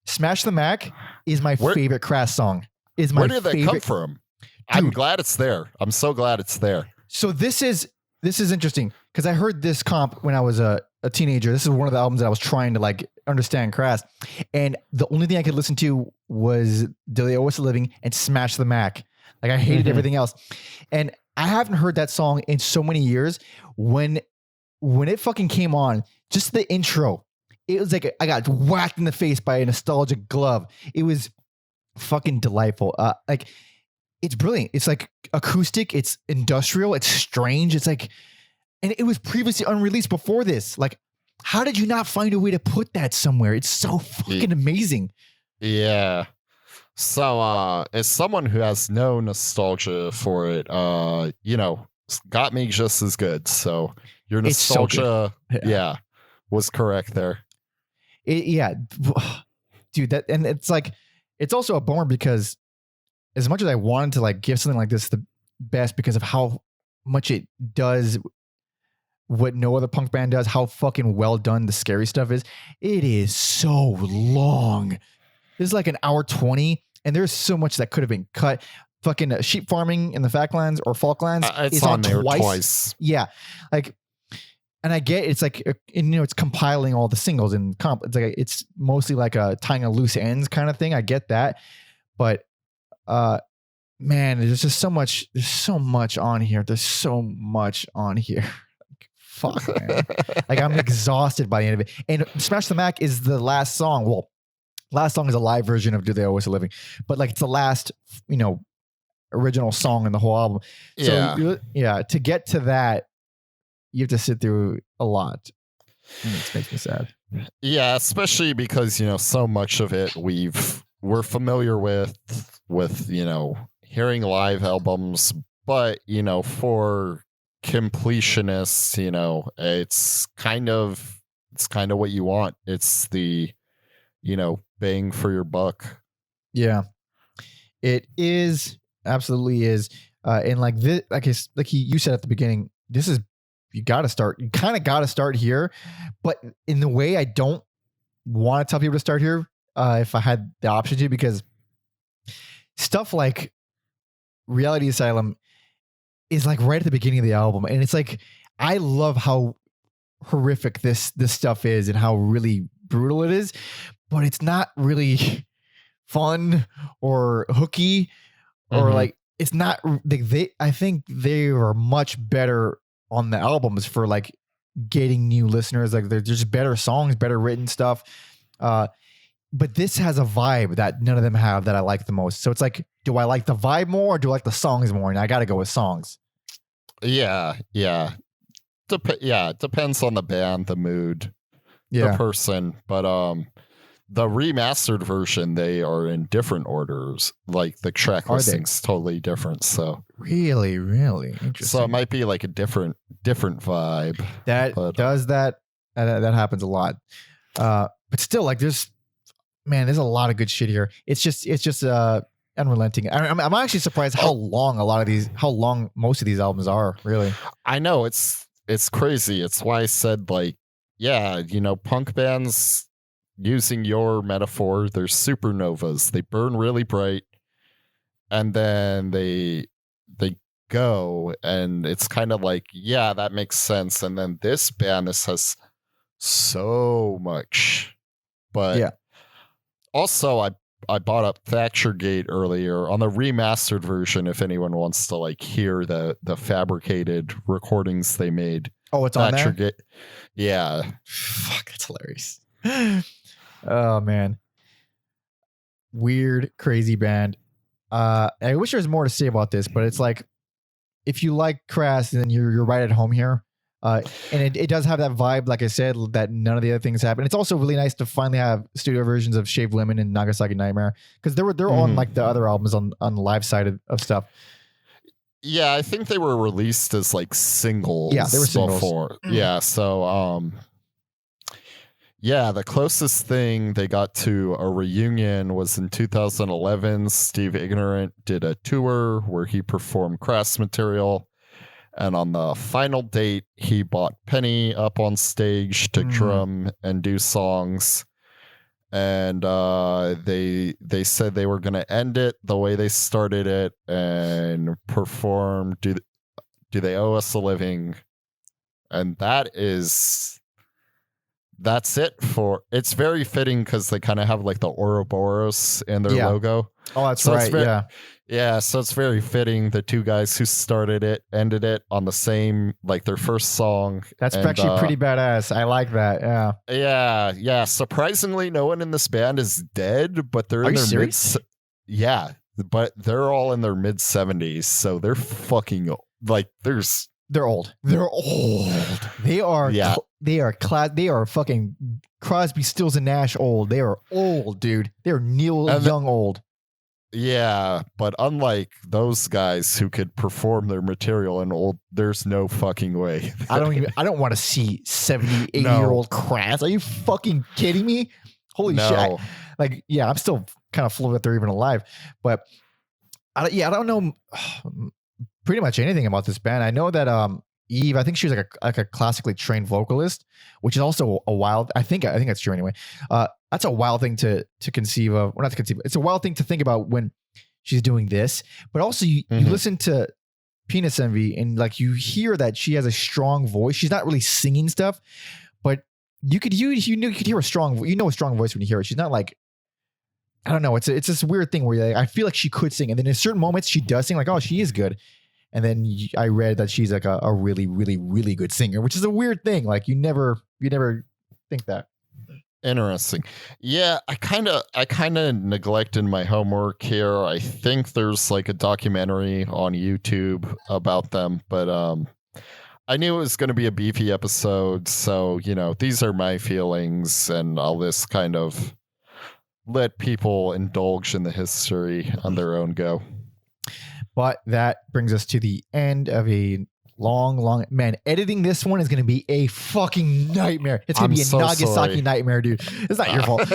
Smash the Mac is my favorite Crass song. Where did that come from? Dude, I'm glad it's there. I'm so glad it's there. So this is interesting because I heard this comp when I was a teenager. This is one of the albums that I was trying to like understand Crass, and the only thing I could listen to was Do They Owe Us a Living and Smash the Mac. Like, I hated everything else, and I haven't heard that song in so many years. When it fucking came on, just the intro, it was like I got whacked in the face by a nostalgic glove. It was fucking delightful. Like, it's brilliant. It's like acoustic. It's industrial. It's strange. It's like, and it was previously unreleased before this. Like, how did you not find a way to put that somewhere? It's so fucking amazing. Yeah. So, as someone who has no nostalgia for it, got me just as good. So your nostalgia, was correct there. Dude, and it's like, it's also a bummer because as much as I wanted to like give something like this the best because of how much it does what no other punk band does, how fucking well done the Scary Stuff is, it is so long. This is like an hour 20, and there's so much that could have been cut. Fucking Sheep Farming in the Falklands is on there twice. Yeah, like, and I get it's like, it's compiling all the singles and comp. It's like it's mostly like a tying a loose ends kind of thing. I get that, but man, there's just so much. There's so much on here. There's so much on here. Fuck, man. Like, I'm exhausted by the end of it. And Smash the Mac is the last song. Well, last song is a live version of Do They Owe Us a Living, but like, it's the last, original song in the whole album. So to get to that, you have to sit through a lot. And it makes me sad. Yeah, especially because, so much of it we're familiar with, hearing live albums, but, for completionists, it's kind of what you want. It's the, bang for your buck. Yeah, it is. Absolutely is. And like this, you said at the beginning, this is, you kind of got to start here, but in the way I don't want to tell people to start here, if I had the option to, because stuff like Reality Asylum is like right at the beginning of the album. And it's like, I love how horrific this stuff is and how really brutal it is, but it's not really fun or hooky or like, it's not I think they are much better on the albums for like getting new listeners. Like, they're just better songs, better written stuff. But this has a vibe that none of them have that I like the most. So it's like, do I like the vibe more or do I like the songs more? And I got to go with songs. Yeah. It depends on the band, the mood, the person. But the remastered version, they are in different orders. Like, the track listing's totally different. So really interesting. So it might be like a different vibe. That happens a lot. But still, like, there's a lot of good shit here. It's just unrelenting. I'm actually surprised how long most of these albums are, really. I know, it's crazy. It's why I said, like, punk bands, using your metaphor, they're supernovas. They burn really bright and then they go, and it's kind of like, yeah, that makes sense. And then this has so much, but also I bought up Thatcher Gate earlier on the remastered version. If anyone wants to like hear the fabricated recordings they made. Oh, it's on Thatcher there. Gate. Yeah. Fuck, that's hilarious. Oh man, weird, crazy band. I wish there was more to say about this, but it's like if you like Crass, then you're right at home here. And it does have that vibe, like I said, that none of the other things happen. It's also really nice to finally have studio versions of Shaved Lemon and Nagasaki Nightmare because they're on like the other albums on the live side of stuff. Yeah, I think they were released as like singles. Yeah, they were singles. Before. Yeah, so yeah, the closest thing they got to a reunion was in 2011. Steve Ignorant did a tour where he performed Crass material. And on the final date, he brought Penny up on stage to drum and do songs. And they said they were going to end it the way they started it and perform Do They Owe Us a Living? And that's it for it's very fitting because they kind of have like the Ouroboros in their logo. Oh, that's right. Yeah, so it's very fitting. The two guys who started it ended it on the same, like their first song. That's actually pretty badass. I like that. Yeah. Yeah. Surprisingly, no one in this band is dead, but they're in their mid. Yeah, but they're all in their mid 70s, so they're fucking like They're old. They're old. They are. Yeah. They are fucking Crosby, Stills, and Nash old. They are old, dude. They're Neil Young old. Yeah, but unlike those guys who could perform their material in old, there's no fucking way. I don't want to see 70, 80-year-old Crass. Are you fucking kidding me? Holy shit. I'm still kind of floored that they're even alive. But I don't know pretty much anything about this band. I know that Eve, I think she was like a classically trained vocalist, which is also a wild. I think that's true anyway. That's a wild thing to conceive of, or not to conceive. It's a wild thing to think about when she's doing this. But also, you listen to Penis Envy, and like you hear that she has a strong voice. She's not really singing stuff, but you could hear a strong voice when you hear it. She's not like, I don't know. It's this weird thing where I feel like she could sing, and then in certain moments she does sing. Like, oh, she is good. And then I read that she's like a really, really, really good singer, which is a weird thing. Like you never think that. Interesting. Yeah, I kind of neglected my homework here. I think there's like a documentary on YouTube about them, but I knew it was going to be a beefy episode, so these are my feelings, and I'll just kind of let people indulge in the history on their own go. But that brings us to the end of a long, man, editing this one is going to be a fucking nightmare. It's going to be a Nagasaki nightmare, dude. It's not your fault.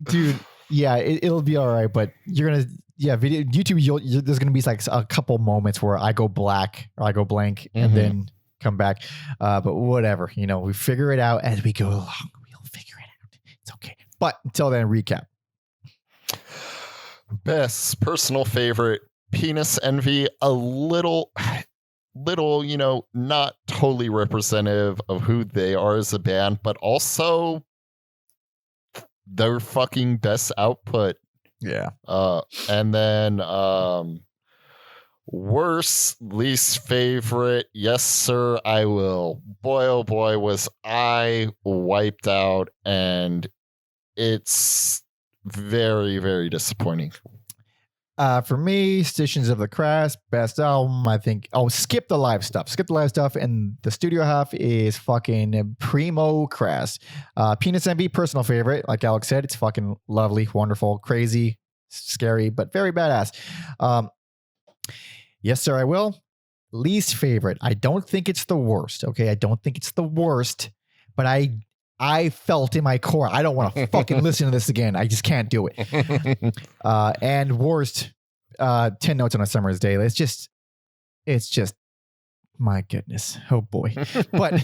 Dude, yeah, it'll be all right, but you're going to, YouTube, there's going to be like a couple moments where I go black or I go blank and then come back. But whatever, we figure it out as we go along. We'll figure it out. It's okay. But until then, recap. Best personal favorite, Penis Envy, a little, not totally representative of who they are as a band, but also their fucking best output. Yeah. And then worst, least favorite, yes sir, I will. Boy oh boy, was I wiped out, and it's very, very disappointing. For me, Stations of the Crass, best album, I think. Oh, skip the live stuff. And the studio half is fucking primo Crass. Penis Envy, personal favorite. Like Alex said, it's fucking lovely, wonderful, crazy, scary, but very badass. Yes, sir, I will. Least favorite. I don't think it's the worst. Okay, I don't think it's the worst, but I felt in my core, I don't want to fucking listen to this again. I just can't do it. And worst, 10 Notes on a Summer's Day. It's just, my goodness. Oh boy. But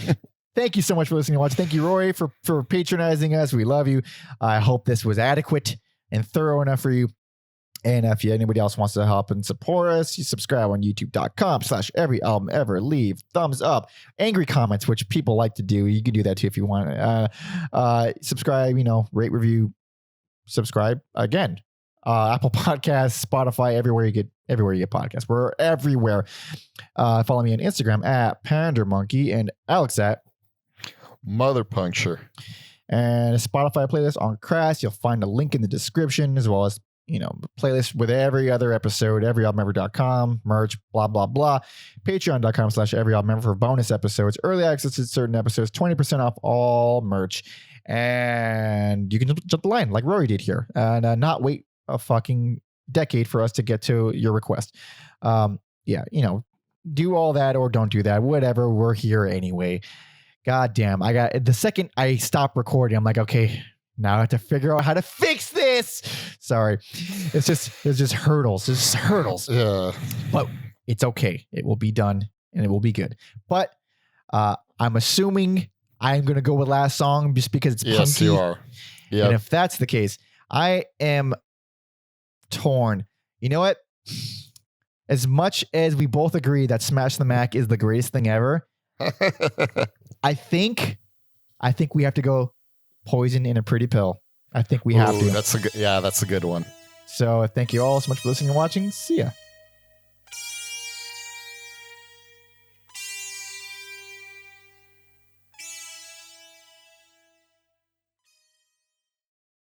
thank you so much for listening and watching. Thank you, Roy, for patronizing us. We love you. I hope this was adequate and thorough enough for you. And if anybody else wants to help and support us, you subscribe on youtube.com/everyalbumever. Leave thumbs up, angry comments, which people like to do. You can do that too if you want. Subscribe, rate, review, subscribe again. Apple Podcasts, Spotify, everywhere you get podcasts. We're everywhere. Follow me on Instagram at PanderMonkey and Alex at Mother Puncture. And a Spotify playlist on Crass. You'll find a link in the description, as well as playlist with every other episode, everyalbumember.com, merch, blah, blah, blah. Patreon.com/everyalbumember for bonus episodes, early access to certain episodes, 20% off all merch. And you can jump the line like Rory did here and not wait a fucking decade for us to get to your request. Do all that or don't do that. Whatever. We're here anyway. God damn. The second I stop recording, I'm like, okay, now I have to figure out how to fix this. Sorry. It's just hurdles. It's just hurdles. Yeah. But it's okay. It will be done and it will be good. But I'm assuming I'm going to go with last song just because it's punky. Yes, you are. Yeah. And if that's the case, I am torn. You know what? As much as we both agree that Smash the Mac is the greatest thing ever, I think we have to go Poison in a Pretty Pill. I think we have to. That's a good one. So thank you all so much for listening and watching. See ya.